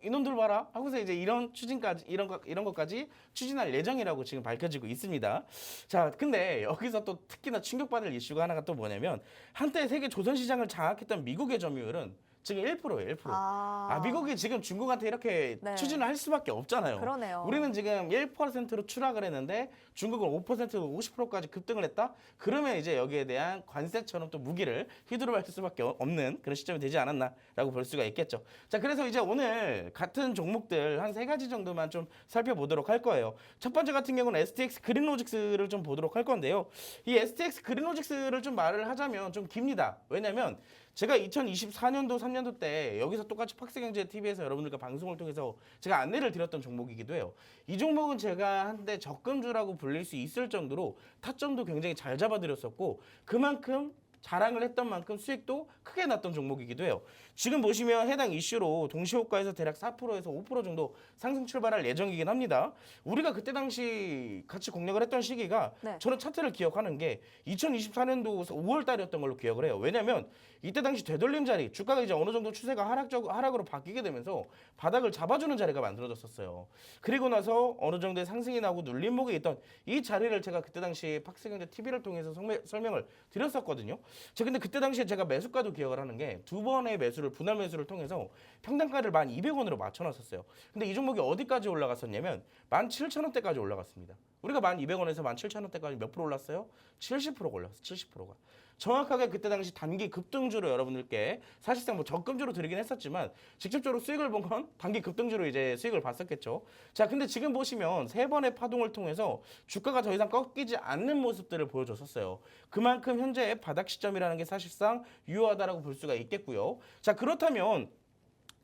이놈들 봐라 하고서 이제 이런 추진까지 이런 것까지 추진할 예정이라고 지금 밝혀지고 있습니다. 자, 근데 여기서 또 특히나 충격받을 이슈가 하나가 또 뭐냐면 한때 세계 조선 시장을 장악했던 미국의 점유율은 지금 1%예요, 1%. 미국이 지금 중국한테 이렇게 네. 추진을 할 수밖에 없잖아요. 그러네요. 우리는 지금 1%로 추락을 했는데 중국은 5%로 50%까지 급등을 했다? 그러면 이제 여기에 대한 관세처럼 또 무기를 휘두르 할 수밖에 없는 그런 시점이 되지 않았나라고 볼 수가 있겠죠. 자, 그래서 이제 오늘 같은 종목들 한 3가지 정도만 좀 살펴보도록 할 거예요. 첫 번째 같은 경우는 STX 그린로직스를 좀 보도록 할 건데요. 이 STX 그린로직스를 좀 말을 하자면 좀 깁니다. 왜냐면 제가 2024년도 3년도 때 여기서 똑같이 팍스경제 TV에서 여러분들과 방송을 통해서 제가 안내를 드렸던 종목이기도 해요. 이 종목은 제가 한때 적금주라고 불릴 수 있을 정도로 타점도 굉장히 잘 잡아드렸었고 그만큼 자랑을 했던 만큼 수익도 크게 났던 종목이기도 해요. 지금 보시면 해당 이슈로 동시호가에서 대략 4%에서 5% 정도 상승 출발할 예정이긴 합니다. 우리가 그때 당시 같이 공략을 했던 시기가 네. 저는 차트를 기억하는 게 2024년도 5월 달이었던 걸로 기억을 해요. 왜냐면 이때 당시 되돌림 자리, 주가가 이제 어느 정도 추세가 하락으로 바뀌게 되면서 바닥을 잡아주는 자리가 만들어졌었어요. 그리고 나서 어느 정도의 상승이 나고 눌림목에 있던 이 자리를 제가 그때 당시 팍스경제 TV를 통해서 설명을 드렸었거든요. 근데 그때 당시에 제가 매수가도 기억을 하는 게 두 번의 분할 매수를 통해서 평단가를 1,200원으로 맞춰놨었어요. 근데 이 종목이 어디까지 올라갔었냐면 17,000원대까지 올라갔습니다. 우리가 1,200원에서 17,000원대까지 몇 프로 올랐어요? 70%가 올랐어요. 70%가. 정확하게 그때 당시 단기 급등주로 여러분들께 사실상 뭐 적금주로 드리긴 했었지만 직접적으로 수익을 본 건 단기 급등주로 이제 수익을 봤었겠죠. 자, 근데 지금 보시면 3번의 파동을 통해서 주가가 더 이상 꺾이지 않는 모습들을 보여줬었어요. 그만큼 현재의 바닥 시점이라는 게 사실상 유효하다라고 볼 수가 있겠고요. 자, 그렇다면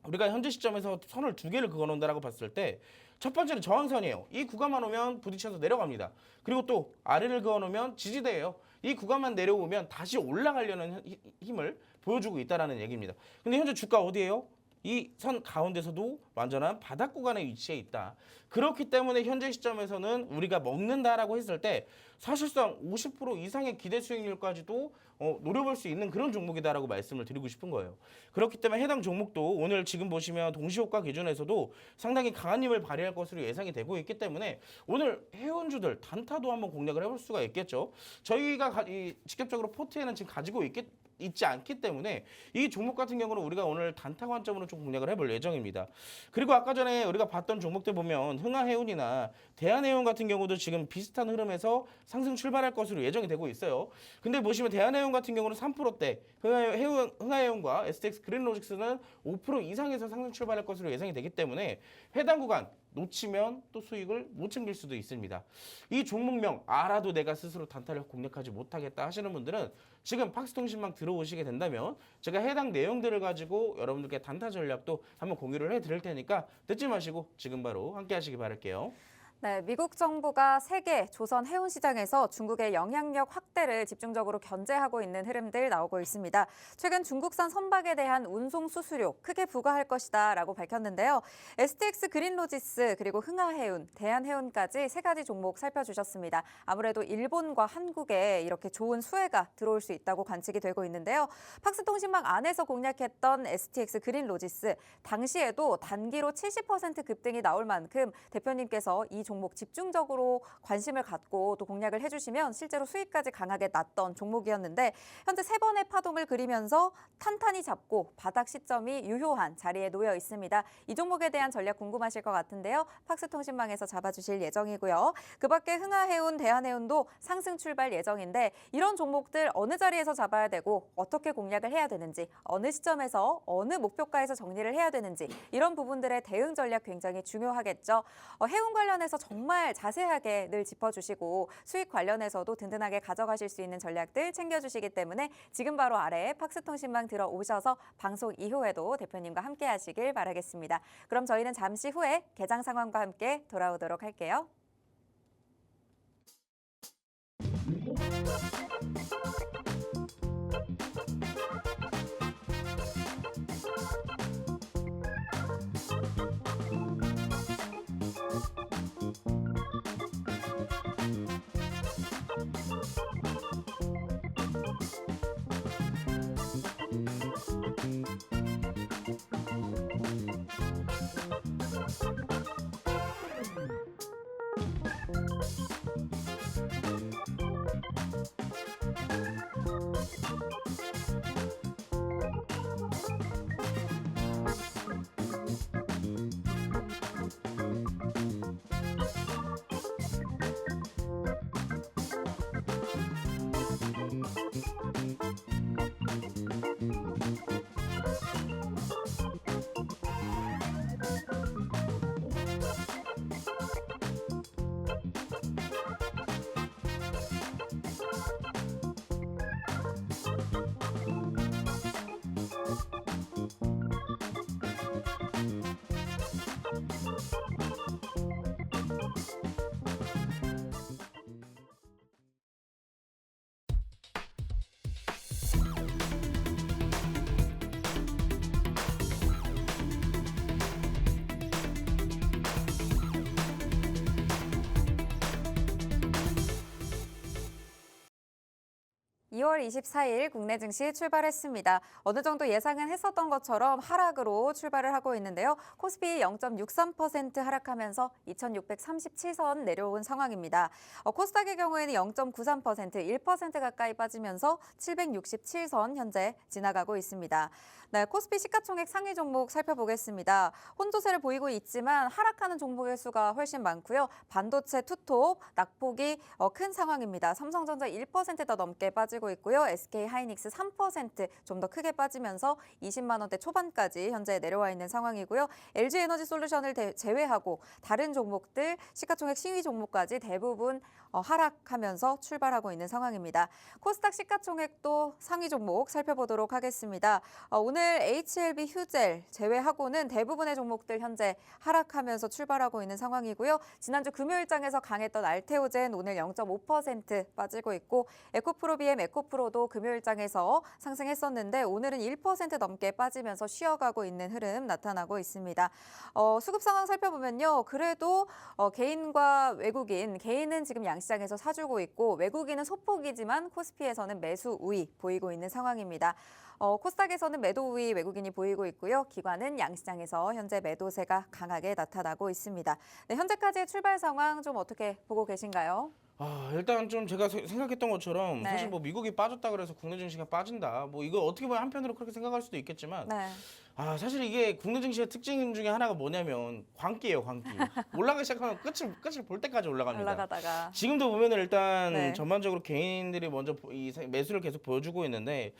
우리가 현재 시점에서 선을 2개를 그어놓는다라고 봤을 때 첫 번째는 저항선이에요. 이 구간만 오면 부딪혀서 내려갑니다. 그리고 또 아래를 그어놓으면 지지대예요. 이 구간만 내려오면 다시 올라가려는 힘을 보여주고 있다는 얘기입니다. 근데 현재 주가 어디예요? 이 선 가운데서도 완전한 바닥 구간에 위치해 있다. 그렇기 때문에 현재 시점에서는 우리가 먹는다라고 했을 때 사실상 50% 이상의 기대 수익률까지도 노려볼 수 있는 그런 종목이다라고 말씀을 드리고 싶은 거예요. 그렇기 때문에 해당 종목도 오늘 지금 보시면 동시호가 기준에서도 상당히 강한 힘을 발휘할 것으로 예상이 되고 있기 때문에 오늘 해운주들 단타도 한번 공략을 해볼 수가 있겠죠. 저희가 직접적으로 포트에는 지금 가지고 있지 않기 때문에 이 종목 같은 경우는 우리가 오늘 단타 관점으로 좀 공략을 해볼 예정입니다. 그리고 아까 전에 우리가 봤던 종목들 보면 흥하해운이나 대한해운 같은 경우도 지금 비슷한 흐름에서 상승 출발할 것으로 예정이 되고 있어요. 근데 보시면 대한해운 같은 경우는 3%대, 흥하해운과 STX 그린로직스는 5% 이상에서 상승 출발할 것으로 예상이 되기 때문에 해당 구간 놓치면 또 수익을 못 챙길 수도 있습니다. 이 종목명 알아도 내가 스스로 단타를 공략하지 못하겠다 하시는 분들은 지금 팍스통신망 들어오시게 된다면 제가 해당 내용들을 가지고 여러분들께 단타 전략도 한번 공유를 해드릴 테니까 듣지 마시고 지금 바로 함께 하시기 바랄게요. 네, 미국 정부가 세계 조선 해운 시장에서 중국의 영향력 확대를 집중적으로 견제하고 있는 흐름들 나오고 있습니다. 최근 중국산 선박에 대한 운송 수수료 크게 부과할 것이다라고 밝혔는데요. STX 그린로지스 그리고 흥하해운, 대한해운까지 세 가지 종목 살펴주셨습니다. 아무래도 일본과 한국에 이렇게 좋은 수혜가 들어올 수 있다고 관측이 되고 있는데요. 팍스통신망 안에서 공략했던 STX 그린로지스 당시에도 단기로 70% 급등이 나올 만큼 대표님께서 이 종목 집중적으로 관심을 갖고 또 공략을 해주시면 실제로 수익까지 강하게 났던 종목이었는데 현재 세 번의 파동을 그리면서 탄탄히 잡고 바닥 시점이 유효한 자리에 놓여 있습니다. 이 종목에 대한 전략 궁금하실 것 같은데요. 팍스통신망에서 잡아주실 예정이고요. 그 밖에 흥하해운, 대한해운도 상승 출발 예정인데 이런 종목들 어느 자리에서 잡아야 되고 어떻게 공략을 해야 되는지 어느 시점에서 어느 목표가에서 정리를 해야 되는지 이런 부분들의 대응 전략 굉장히 중요하겠죠. 해운 관련해서 정말 자세하게 늘 짚어주시고 수익 관련해서도 든든하게 가져가실 수 있는 전략들 챙겨주시기 때문에 지금 바로 아래 팍스통신망 들어오셔서 방송 이후에도 대표님과 함께 하시길 바라겠습니다. 그럼 저희는 잠시 후에 개장 상황과 함께 돌아오도록 할게요. (2월 24일) 국내 증시 출발했습니다. 어느 정도 예상은 했었던 것처럼 하락으로 출발을 하고 있는데요. 코스피 0.63% 하락하면서 2637선 내려온 상황입니다. 코스닥의 경우에는 0.93%, 1% 가까이 빠지면서 767선 현재 지나가고 있습니다. 네, 코스피 시가총액 상위 종목 살펴보겠습니다. 혼조세를 보이고 있지만 하락하는 종목의 수가 훨씬 많고요. 반도체, 투톱, 낙폭이 큰 상황입니다. 삼성전자 1% 더 넘게 빠지고 있고요. SK하이닉스 3% 좀 더 크게 빠지면서 20만 원대 초반까지 현재 내려와 있는 상황이고요. LG에너지솔루션을 제외하고 다른 종목들 시가총액 신위 종목까지 대부분 하락하면서 출발하고 있는 상황입니다. 코스닥 시가총액도 상위 종목 살펴보도록 하겠습니다. 오늘 HLB 휴젤 제외하고는 대부분의 종목들 현재 하락하면서 출발하고 있는 상황이고요. 지난주 금요일장에서 강했던 알테오젠 오늘 0.5% 빠지고 있고 에코프로비엠, 에코프로도 금요일장에서 상승했었는데 오늘은 1% 넘게 빠지면서 쉬어가고 있는 흐름 나타나고 있습니다. 수급 상황 살펴보면요. 그래도 개인과 외국인, 개인은 지금 양시장에서 사주고 있고 외국인은 소폭이지만 코스피에서는 매수 우위 보이고 있는 상황입니다. 코스닥에서는 매도 우위 외국인이 보이고 있고요. 기관은 양시장에서 현재 매도세가 강하게 나타나고 있습니다. 네, 현재까지의 출발 상황 좀 어떻게 보고 계신가요? 일단 좀 제가 생각했던 것처럼 네. 사실 뭐 미국이 빠졌다 그래서 국내 증시가 빠진다. 뭐 이거 어떻게 보면 한편으로 그렇게 생각할 수도 있겠지만 네. 사실 이게 국내 증시의 특징 중에 하나가 뭐냐면 광기예요, 광기. 올라가기 시작하면 끝을 볼 때까지 올라갑니다. 올라가다가 지금도 보면은 일단 네. 전반적으로 개인들이 먼저 이 매수를 계속 보여주고 있는데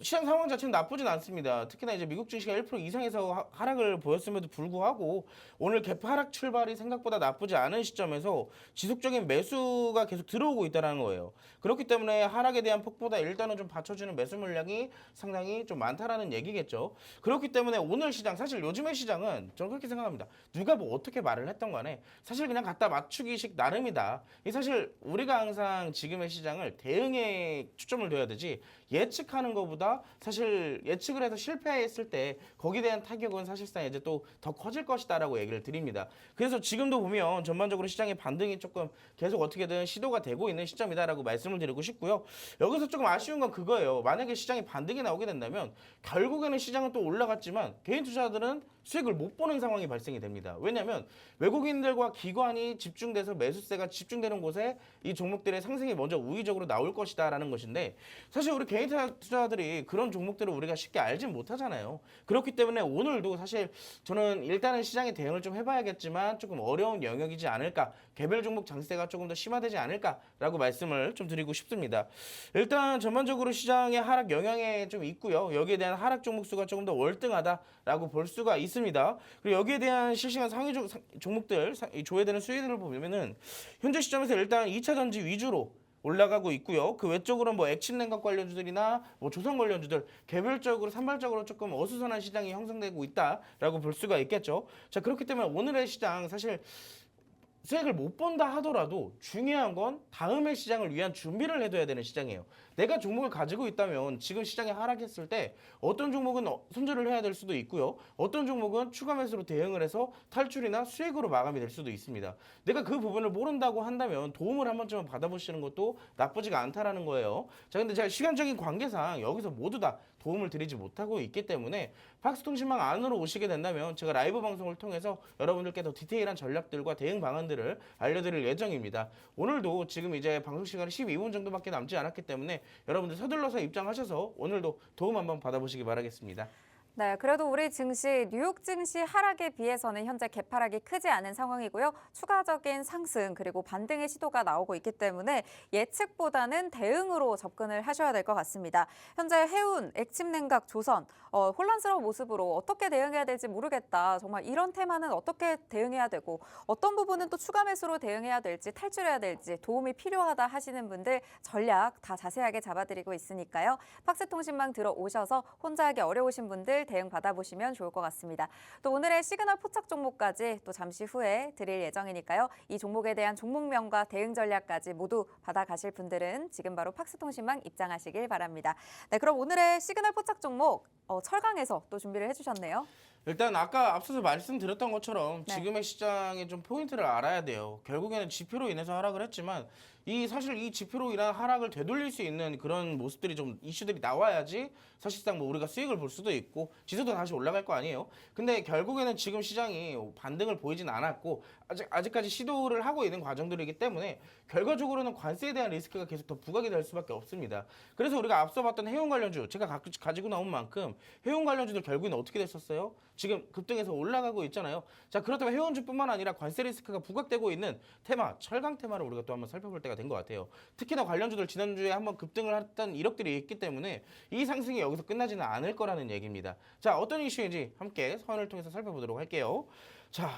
시장 상황 자체는 나쁘진 않습니다. 특히나 이제 미국 증시가 1% 이상에서 하락을 보였음에도 불구하고 오늘 갭 하락 출발이 생각보다 나쁘지 않은 시점에서 지속적인 매수 매수가 계속 들어오고 있다는 거예요. 그렇기 때문에 하락에 대한 폭보다 일단은 좀 받쳐주는 매수 물량이 상당히 좀 많다라는 얘기겠죠. 그렇기 때문에 오늘 시장, 사실 요즘의 시장은 저는 그렇게 생각합니다. 누가 뭐 어떻게 말을 했던 간에 사실 그냥 갖다 맞추기식 나름이다. 이 사실 우리가 항상 지금의 시장을 대응에 초점을 둬야 되지 예측하는 것보다 사실 예측을 해서 실패했을 때 거기에 대한 타격은 사실상 이제 또 더 커질 것이다라고 얘기를 드립니다. 그래서 지금도 보면 전반적으로 시장의 반등이 조금 계속 어떻게든 시도가 되고 있는 시점이다라고 말씀을 드리고 싶고요. 여기서 조금 아쉬운 건 그거예요. 만약에 시장이 반등이 나오게 된다면 결국에는 시장은 또 올라갔지만 개인 투자자들은 수익을 못 보는 상황이 발생이 됩니다. 왜냐하면 외국인들과 기관이 집중돼서 매수세가 집중되는 곳에 이 종목들의 상승이 먼저 우위적으로 나올 것이다라는 것인데 사실 우리 개인 투자자들이 그런 종목들을 우리가 쉽게 알진 못하잖아요. 그렇기 때문에 오늘도 사실 저는 일단은 시장에 대응을 좀 해봐야겠지만 조금 어려운 영역이지 않을까, 개별 종목 장세가 조금 더 심화되지 않을까라고 말씀을 좀 드리고 싶습니다. 일단 전반적으로 시장의 하락 영향이 좀 있고요. 여기에 대한 하락 종목 수가 조금 더 월등하다라고 볼 수가 있습니다. 그리고 여기에 대한 실시간 상위 종목들, 조회되는 수익들을 보면은 현재 시점에서 일단 2차 전지 위주로 올라가고 있고요. 그 외적으로는 뭐 액침냉각 관련주들이나 뭐 조선 관련주들 개별적으로 산발적으로 조금 어수선한 시장이 형성되고 있다라고 볼 수가 있겠죠. 자, 그렇기 때문에 오늘의 시장 사실 수익을 못 본다 하더라도 중요한 건 다음의 시장을 위한 준비를 해둬야 되는 시장이에요. 내가 종목을 가지고 있다면 지금 시장이 하락했을 때 어떤 종목은 손절을 해야 될 수도 있고요. 어떤 종목은 추가 매수로 대응을 해서 탈출이나 수익으로 마감이 될 수도 있습니다. 내가 그 부분을 모른다고 한다면 도움을 한 번쯤은 받아보시는 것도 나쁘지가 않다라는 거예요. 자, 근데 제가 시간적인 관계상 여기서 모두 다 도움을 드리지 못하고 있기 때문에 박스통신망 안으로 오시게 된다면 제가 라이브 방송을 통해서 여러분들께 더 디테일한 전략들과 대응 방안들을 알려드릴 예정입니다. 오늘도 지금 이제 방송 시간이 12분 정도밖에 남지 않았기 때문에 여러분들 서둘러서 입장하셔서 오늘도 도움 한번 받아보시기 바라겠습니다. 네, 그래도 우리 증시, 뉴욕 증시 하락에 비해서는 현재 개파락이 크지 않은 상황이고요. 추가적인 상승 그리고 반등의 시도가 나오고 있기 때문에 예측보다는 대응으로 접근을 하셔야 될 것 같습니다. 현재 해운, 액침냉각, 조선 혼란스러운 모습으로 어떻게 대응해야 될지 모르겠다. 정말 이런 테마는 어떻게 대응해야 되고 어떤 부분은 또 추가 매수로 대응해야 될지 탈출해야 될지 도움이 필요하다 하시는 분들 전략 다 자세하게 잡아드리고 있으니까요. 팍스통신망 들어오셔서 혼자 하기 어려우신 분들 대응 받아보시면 좋을 것 같습니다. 또 오늘의 시그널 포착 종목까지 또 잠시 후에 드릴 예정이니까요. 이 종목에 대한 종목명과 대응 전략까지 모두 받아가실 분들은 지금 바로 팍스통신망 입장하시길 바랍니다. 네, 그럼 오늘의 시그널 포착 종목 철강에서 또 준비를 해주셨네요. 일단 아까 앞서서 말씀드렸던 것처럼 네. 지금의 시장의 좀 포인트를 알아야 돼요. 결국에는 지표로 인해서 하락을 했지만 사실 이 지표로 인한 하락을 되돌릴 수 있는 그런 모습들이 좀 이슈들이 나와야지 사실상 뭐 우리가 수익을 볼 수도 있고 지수도 다시 올라갈 거 아니에요. 근데 결국에는 지금 시장이 반등을 보이진 않았고 아직까지 시도를 하고 있는 과정들이기 때문에 결과적으로는 관세에 대한 리스크가 계속 더 부각이 될 수밖에 없습니다. 그래서 우리가 앞서 봤던 해운 관련주 제가 가지고 나온 만큼 해운 관련주들 결국에는 어떻게 됐었어요? 지금 급등해서 올라가고 있잖아요. 자, 그렇다면 해운주뿐만 아니라 관세 리스크가 부각되고 있는 테마, 철강 테마를 우리가 또 한번 살펴볼 때가 된 것 같아요. 특히나 관련주들 지난주에 한번 급등을 했던 이력들이 있기 때문에 이 상승이 여기서 끝나지는 않을 거라는 얘기입니다. 자, 어떤 이슈인지 함께 서론을 통해서 살펴보도록 할게요. 자,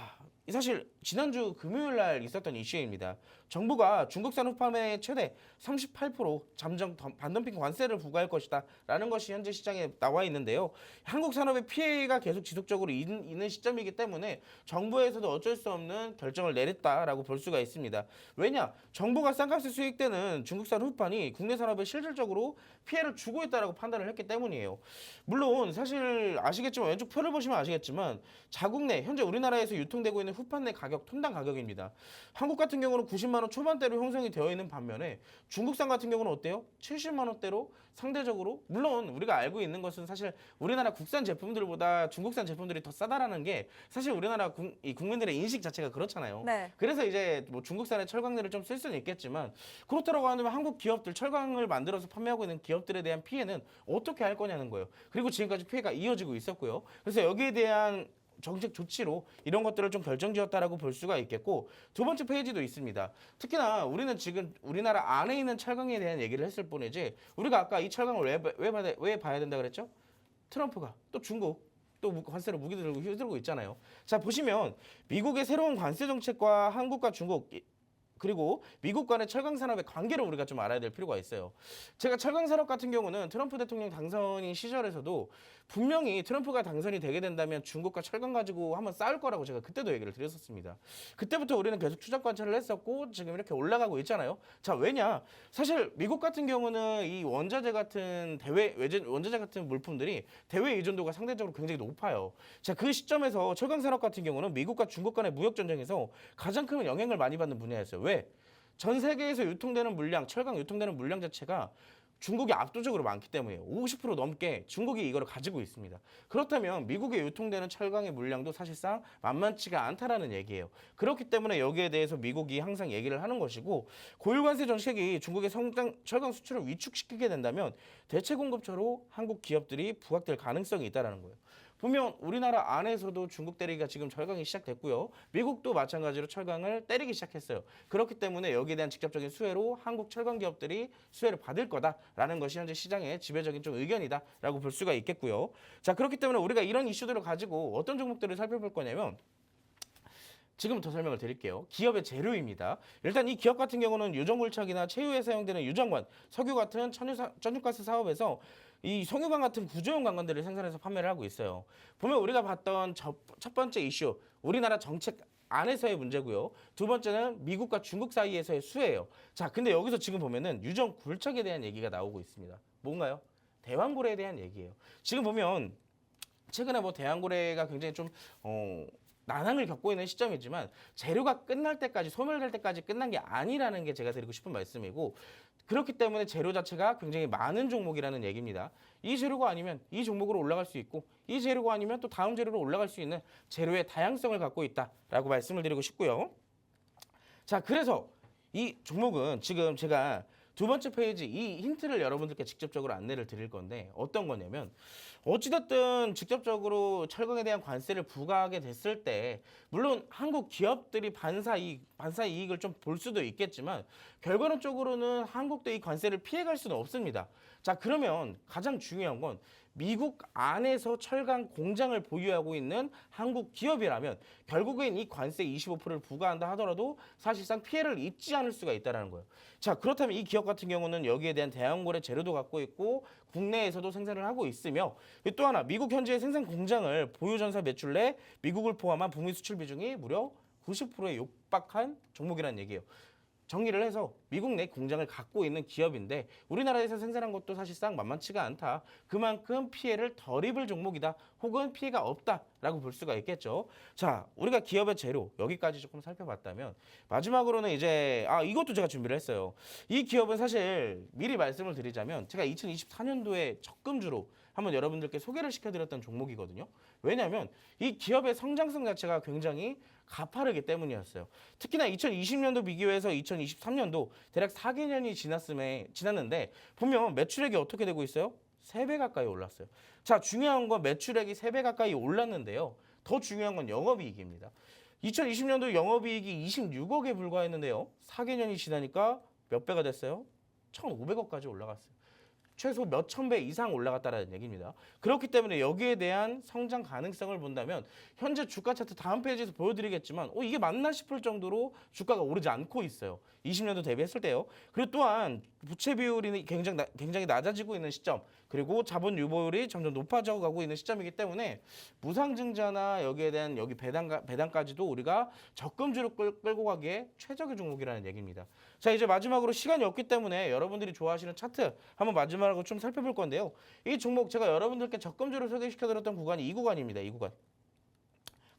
사실 지난주 금요일 날 있었던 이슈입니다. 정부가 중국산 후팜에 최대 38% 잠정 반덤핑 관세를 부과할 것이다 라는 것이 현재 시장에 나와 있는데요. 한국 산업의 피해가 계속 지속적으로 있는 시점이기 때문에 정부에서도 어쩔 수 없는 결정을 내렸다라고 볼 수가 있습니다. 왜냐? 정부가 싼값에 수익되는 중국산 후판이 국내 산업에 실질적으로 피해를 주고 있다라고 판단을 했기 때문이에요. 물론 사실 아시겠지만 왼쪽 표를 보시면 아시겠지만 자국 내 현재 우리나라에서 유통되고 있는 후판 내 가격 톤당 가격입니다. 한국 같은 경우는 90만 원 초반대로 형성이 되어 있는 반면에 중국산 같은 경우는 어때요? 70만 원대로 상대적으로 물론 우리가 알고 있는 것은 사실 우리나라 국산 제품들보다 중국산 제품들이 더 싸다라는 게 사실 우리나라 국민들의 인식 자체가 그렇잖아요. 네. 그래서 이제 뭐 중국산의 철강들을 좀 쓸 수는 있겠지만 그렇다고 하면 한국 기업들 철강을 만들어서 판매하고 있는 기업들에 대한 피해는 어떻게 할 거냐는 거예요. 그리고 지금까지 피해가 이어지고 있었고요. 그래서 여기에 대한 정책 조치로 이런 것들을 좀 결정지었다라고 볼 수가 있겠고 두 번째 페이지도 있습니다. 특히나 우리는 지금 우리나라 안에 있는 철강에 대한 얘기를 했을 뿐이지 우리가 아까 이 철강을 왜 봐야 된다 그랬죠? 트럼프가 또 중국 또 관세를 무기 들고 휘두르고 있잖아요. 자, 보시면 미국의 새로운 관세 정책과 한국과 중국 그리고 미국 간의 철강 산업의 관계를 우리가 좀 알아야 될 필요가 있어요. 제가 철강 산업 같은 경우는 트럼프 대통령 당선인 시절에서도 분명히 트럼프가 당선이 되게 된다면 중국과 철강 가지고 한번 싸울 거라고 제가 그때도 얘기를 드렸었습니다. 그때부터 우리는 계속 추적 관찰을 했었고 지금 이렇게 올라가고 있잖아요. 자, 왜냐? 사실 미국 같은 경우는 이 원자재 같은 원자재 같은 물품들이 대외 의존도가 상대적으로 굉장히 높아요. 자, 그 시점에서 철강 산업 같은 경우는 미국과 중국 간의 무역 전쟁에서 가장 큰 영향을 많이 받는 분야였어요. 왜? 전 세계에서 유통되는 물량, 철강 유통되는 물량 자체가 중국이 압도적으로 많기 때문이에요. 50% 넘게 중국이 이걸 가지고 있습니다. 그렇다면 미국에 유통되는 철강의 물량도 사실상 만만치가 않다라는 얘기예요. 그렇기 때문에 여기에 대해서 미국이 항상 얘기를 하는 것이고 고율관세 정책이 중국의 철강 수출을 위축시키게 된다면 대체 공급처로 한국 기업들이 부각될 가능성이 있다는 거예요. 보면 우리나라 안에서도 중국 때리기가 지금 철강이 시작됐고요. 미국도 마찬가지로 철강을 때리기 시작했어요. 그렇기 때문에 여기에 대한 직접적인 수혜로 한국 철강 기업들이 수혜를 받을 거다라는 것이 현재 시장의 지배적인 좀 의견이다라고 볼 수가 있겠고요. 자, 그렇기 때문에 우리가 이런 이슈들을 가지고 어떤 종목들을 살펴볼 거냐면 지금부터 설명을 드릴게요. 기업의 재료입니다. 일단 이 기업 같은 경우는 유전골착이나 체유에 사용되는 유전관, 석유 같은 천연가스 사업에서 이 송유관 같은 구조용 관건들을 생산해서 판매를 하고 있어요. 보면 우리가 봤던 첫 번째 이슈, 우리나라 정책 안에서의 문제고요. 두 번째는 미국과 중국 사이에서의 수혜예요. 자, 근데 여기서 지금 보면은 유전굴착에 대한 얘기가 나오고 있습니다. 뭔가요? 대왕고래에 대한 얘기예요. 지금 보면 최근에 뭐 대왕고래가 굉장히 좀 난항을 겪고 있는 시점이지만 재료가 끝날 때까지 소멸될 때까지 끝난 게 아니라는 게 제가 드리고 싶은 말씀이고 그렇기 때문에 재료 자체가 굉장히 많은 종목이라는 얘기입니다. 이 재료가 아니면 이 종목으로 올라갈 수 있고 이 재료가 아니면 또 다음 재료로 올라갈 수 있는 재료의 다양성을 갖고 있다라고 말씀을 드리고 싶고요. 자, 그래서 이 종목은 지금 제가 두 번째 페이지 이 힌트를 여러분들께 직접적으로 안내를 드릴 건데 어떤 거냐면 어찌됐든 직접적으로 철강에 대한 관세를 부과하게 됐을 때 물론 한국 기업들이 반사 이익을 좀 볼 수도 있겠지만 결과론적으로는 한국도 이 관세를 피해갈 수는 없습니다. 자, 그러면 가장 중요한 건 미국 안에서 철강 공장을 보유하고 있는 한국 기업이라면 결국엔 이 관세 25%를 부과한다 하더라도 사실상 피해를 입지 않을 수가 있다는 거예요. 자, 그렇다면 이 기업 같은 경우는 여기에 대한 대왕고래 재료도 갖고 있고 국내에서도 생산을 하고 있으며 또 하나 미국 현지의 생산 공장을 보유전사 매출 내 미국을 포함한 북미 수출 비중이 무려 90%에 육박한 종목이라는 얘기예요. 정리를 해서 미국 내 공장을 갖고 있는 기업인데 우리나라에서 생산한 것도 사실상 만만치가 않다. 그만큼 피해를 덜 입을 종목이다. 혹은 피해가 없다라고 볼 수가 있겠죠. 자, 우리가 기업의 재료 여기까지 조금 살펴봤다면 마지막으로는 이제 이것도 제가 준비를 했어요. 이 기업은 사실 미리 말씀을 드리자면 제가 2024년도에 적금주로 한번 여러분들께 소개를 시켜드렸던 종목이거든요. 왜냐하면 이 기업의 성장성 자체가 굉장히 가파르기 때문이었어요. 특히나 2020년도 비교해서 2023년도 대략 4개년이 지났는데 보면 매출액이 어떻게 되고 있어요? 3배 가까이 올랐어요. 자, 중요한 건 매출액이 3배 가까이 올랐는데요. 더 중요한 건 영업이익입니다. 2020년도 영업이익이 26억에 불과했는데요. 4개년이 지나니까 몇 배가 됐어요? 1,500억까지 올라갔어요. 최소 몇천 배 이상 올라갔다라는 얘기입니다. 그렇기 때문에 여기에 대한 성장 가능성을 본다면 현재 주가 차트 다음 페이지에서 보여드리겠지만 이게 맞나 싶을 정도로 주가가 오르지 않고 있어요. 20년도 대비했을 때요. 그리고 또한 부채 비율이 굉장히 낮아지고 있는 시점 그리고 자본 유보율이 점점 높아져 가고 있는 시점이기 때문에 무상증자나 여기에 대한 여기 배당까지도 우리가 적금주로 끌고 가기에 최적의 종목이라는 얘기입니다. 자, 이제 마지막으로 시간이 없기 때문에 여러분들이 좋아하시는 차트 한번 마지막으로 좀 살펴볼 건데요. 이 종목 제가 여러분들께 적금주로 소개시켜드렸던 구간이 이 구간입니다. 이 구간.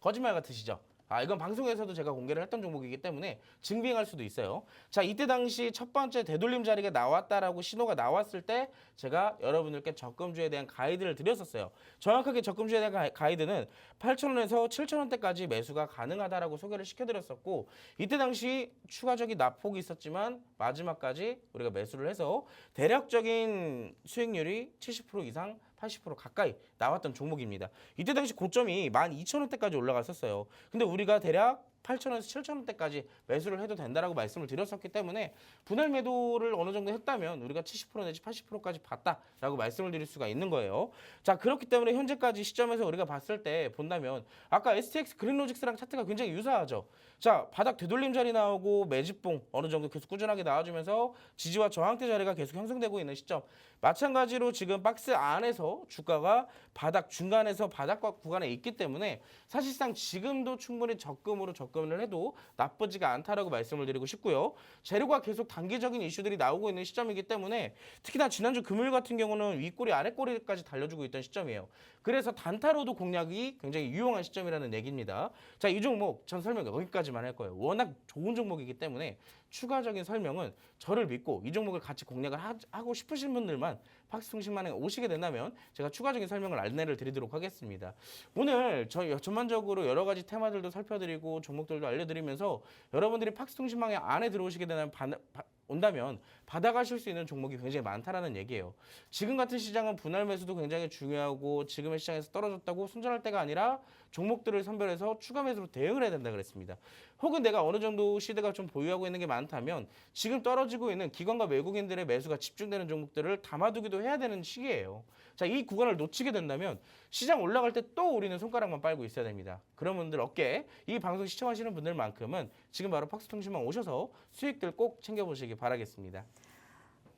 거짓말 같으시죠? 이건 방송에서도 제가 공개를 했던 종목이기 때문에 증빙할 수도 있어요. 자, 이때 당시 첫 번째 되돌림 자리가 나왔다라고 신호가 나왔을 때 제가 여러분들께 적금주에 대한 가이드를 드렸었어요. 정확하게 적금주에 대한 가이드는 8,000원에서 7,000원대까지 매수가 가능하다라고 소개를 시켜드렸었고 이때 당시 추가적인 낙폭이 있었지만 마지막까지 우리가 매수를 해서 대략적인 수익률이 70% 이상 80% 가까이 나왔던 종목입니다. 이때 당시 고점이 12,000원대까지 올라갔었어요. 근데 우리가 대략 8,000원에서 7,000원대까지 매수를 해도 된다라고 말씀을 드렸었기 때문에 분할 매도를 어느 정도 했다면 우리가 70% 내지 80%까지 봤다라고 말씀을 드릴 수가 있는 거예요. 자, 그렇기 때문에 현재까지 시점에서 우리가 봤을 때 본다면 아까 STX 그린로직스랑 차트가 굉장히 유사하죠. 자, 바닥 되돌림 자리 나오고 매집봉 어느 정도 계속 꾸준하게 나와주면서 지지와 저항대 자리가 계속 형성되고 있는 시점. 마찬가지로 지금 박스 안에서 주가가 바닥 중간에서 바닥과 구간에 있기 때문에 사실상 지금도 충분히 적금으로 접근을 해도 나쁘지가 않다라고 말씀을 드리고 싶고요. 재료가 계속 단기적인 이슈들이 나오고 있는 시점이기 때문에 특히나 지난주 금요일 같은 경우는 윗꼬리 아랫꼬리까지 달려주고 있던 시점이에요. 그래서 단타로도 공략이 굉장히 유용한 시점이라는 얘기입니다. 자, 이 종목 전 설명 여기까지만 할 거예요. 워낙 좋은 종목이기 때문에 추가적인 설명은 저를 믿고 이 종목을 같이 공략을 하고 싶으신 분들만 팍스통신망에 오시게 된다면 제가 추가적인 설명을 안내를 드리도록 하겠습니다. 오늘 저희 전반적으로 여러 가지 테마들도 살펴드리고 종목들도 알려드리면서 여러분들이 팍스통신망에 안에 들어오시게 온다면 받아가실 수 있는 종목이 굉장히 많다라는 얘기예요. 지금 같은 시장은 분할 매수도 굉장히 중요하고 지금의 시장에서 떨어졌다고 손절할 때가 아니라 종목들을 선별해서 추가 매수로 대응을 해야 된다 그랬습니다. 혹은 내가 어느 정도 시드가 좀 보유하고 있는 게 많다면 지금 떨어지고 있는 기관과 외국인들의 매수가 집중되는 종목들을 담아두기도 해야 되는 시기예요. 자, 이 구간을 놓치게 된다면 시장 올라갈 때 또 우리는 손가락만 빨고 있어야 됩니다. 그런 분들 어깨 이 방송 시청하시는 분들만큼은 지금 바로 팍스통신망 오셔서 수익들 꼭 챙겨보시기 바라겠습니다.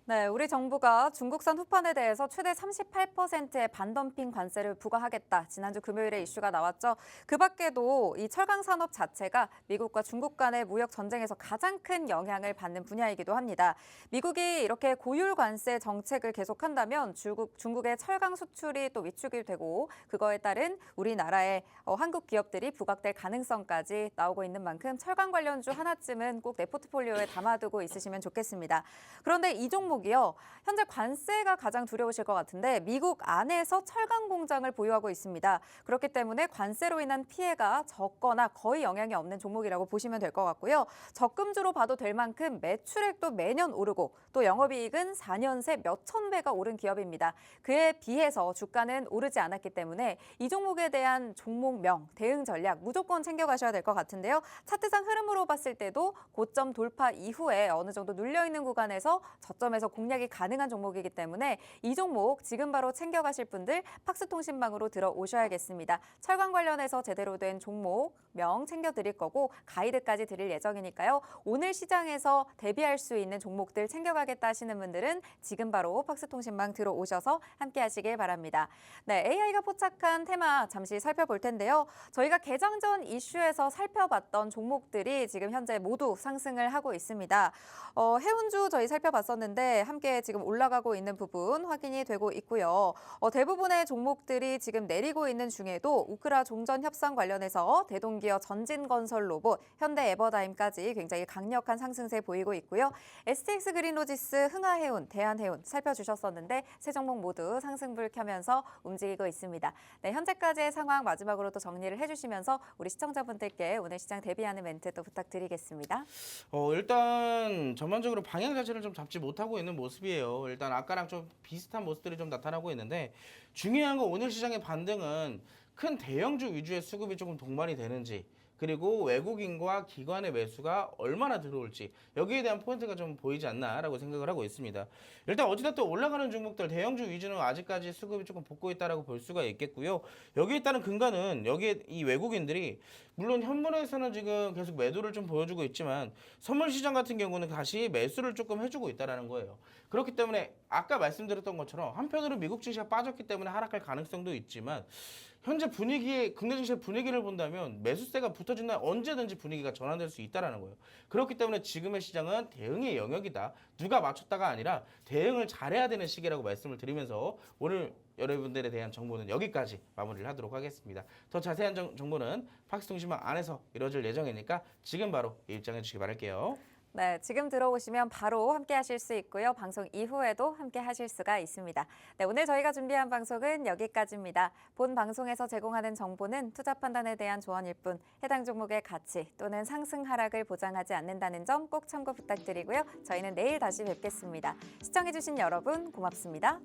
네, 우리 정부가 중국산 후판에 대해서 최대 38%의 반덤핑 관세를 부과하겠다. 지난주 금요일에 이슈가 나왔죠. 그 밖에도 이 철강 산업 자체가 미국과 중국 간의 무역 전쟁에서 가장 큰 영향을 받는 분야이기도 합니다. 미국이 이렇게 고율 관세 정책을 계속한다면 중국의 철강 수출이 또 위축이 되고 그거에 따른 우리나라의 한국 기업들이 부각될 가능성까지 나오고 있는 만큼 철강 관련주 하나쯤은 꼭 내 포트폴리오에 담아두고 있으시면 좋겠습니다. 그런데 이 종목이요. 현재 관세가 가장 두려우실 것 같은데 미국 안에서 철강 공장을 보유하고 있습니다. 그렇기 때문에 관세로 인한 피해가 적거나 거의 영향이 없는 종목이라고 보시면 될 것 같고요. 적금주로 봐도 될 만큼 매출액도 매년 오르고 또 영업이익은 4년 새 몇천 배가 오른 기업입니다. 그에 비해서 주가는 오르지 않았기 때문에 이 종목에 대한 종목명, 대응 전략 무조건 챙겨가셔야 될 것 같은데요. 차트상 흐름으로 봤을 때도 고점 돌파 이후에 어느 정도 눌려있는 구간에서 저점에서 공략이 가능한 종목이기 때문에 이 종목 지금 바로 챙겨가실 분들 팍스통신망으로 들어오셔야겠습니다. 철강 관련해서 제대로 된 종목명 챙겨드릴 거고 가이드까지 드릴 예정이니까요. 오늘 시장에서 대비할 수 있는 종목들 챙겨가겠다 하시는 분들은 지금 바로 팍스통신망 들어오셔서 함께 하시길 바랍니다. 네, AI가 포착한 테마 잠시 살펴볼 텐데요. 저희가 개장 전 이슈에서 살펴봤던 종목들이 지금 현재 모두 상승을 하고 있습니다. 해운주 저희 살펴봤었는데 함께 지금 올라가고 있는 부분 확인이 되고 있고요. 대부분의 종목들이 지금 내리고 있는 중에도 우크라 종전 협상 관련해서 대동기업 전진건설로봇, 현대에버다임까지 굉장히 강력한 상승세 보이고 있고요. STX 그린로지스, 흥하해운, 대한해운 살펴주셨었는데 세 종목 모두 상승불 켜면서 움직이고 있습니다. 네, 현재까지의 상황 마지막으로 또 정리를 해주시면서 우리 시청자분들께 오늘 시장 대비하는 멘트 또 부탁드리겠습니다. 일단 전반적으로 방향 자체를 좀 잡지 못하고 있는 모습이에요. 일단 아까랑 좀 비슷한 모습들이 좀 나타나고 있는데 중요한 건 오늘 시장의 반등은 큰 대형주 위주의 수급이 조금 동반이 되는지 그리고 외국인과 기관의 매수가 얼마나 들어올지 여기에 대한 포인트가 좀 보이지 않나라고 생각을 하고 있습니다. 일단 어찌됐든 올라가는 종목들 대형주 위주는 아직까지 수급이 조금 붙고 있다라고 볼 수가 있겠고요. 여기에 따른 근거는 여기에 이 외국인들이 물론 현물에서는 지금 계속 매도를 좀 보여주고 있지만 선물 시장 같은 경우는 다시 매수를 조금 해주고 있다라는 거예요. 그렇기 때문에 아까 말씀드렸던 것처럼 한편으로 미국 증시가 빠졌기 때문에 하락할 가능성도 있지만 현재 분위기에 국내 증시의 분위기를 본다면 매수세가 붙어진다면 언제든지 분위기가 전환될 수 있다라는 거예요. 그렇기 때문에 지금의 시장은 대응의 영역이다. 누가 맞췄다가 아니라 대응을 잘해야 되는 시기라고 말씀을 드리면서 오늘 여러분들에 대한 정보는 여기까지 마무리를 하도록 하겠습니다. 더 자세한 정보는 팍스통신망 안에서 이루어질 예정이니까 지금 바로 입장해 주시기 바랄게요. 네, 지금 들어오시면 바로 함께 하실 수 있고요. 방송 이후에도 함께 하실 수가 있습니다. 네, 오늘 저희가 준비한 방송은 여기까지입니다. 본 방송에서 제공하는 정보는 투자 판단에 대한 조언일 뿐 해당 종목의 가치 또는 상승 하락을 보장하지 않는다는 점 꼭 참고 부탁드리고요. 저희는 내일 다시 뵙겠습니다. 시청해주신 여러분 고맙습니다.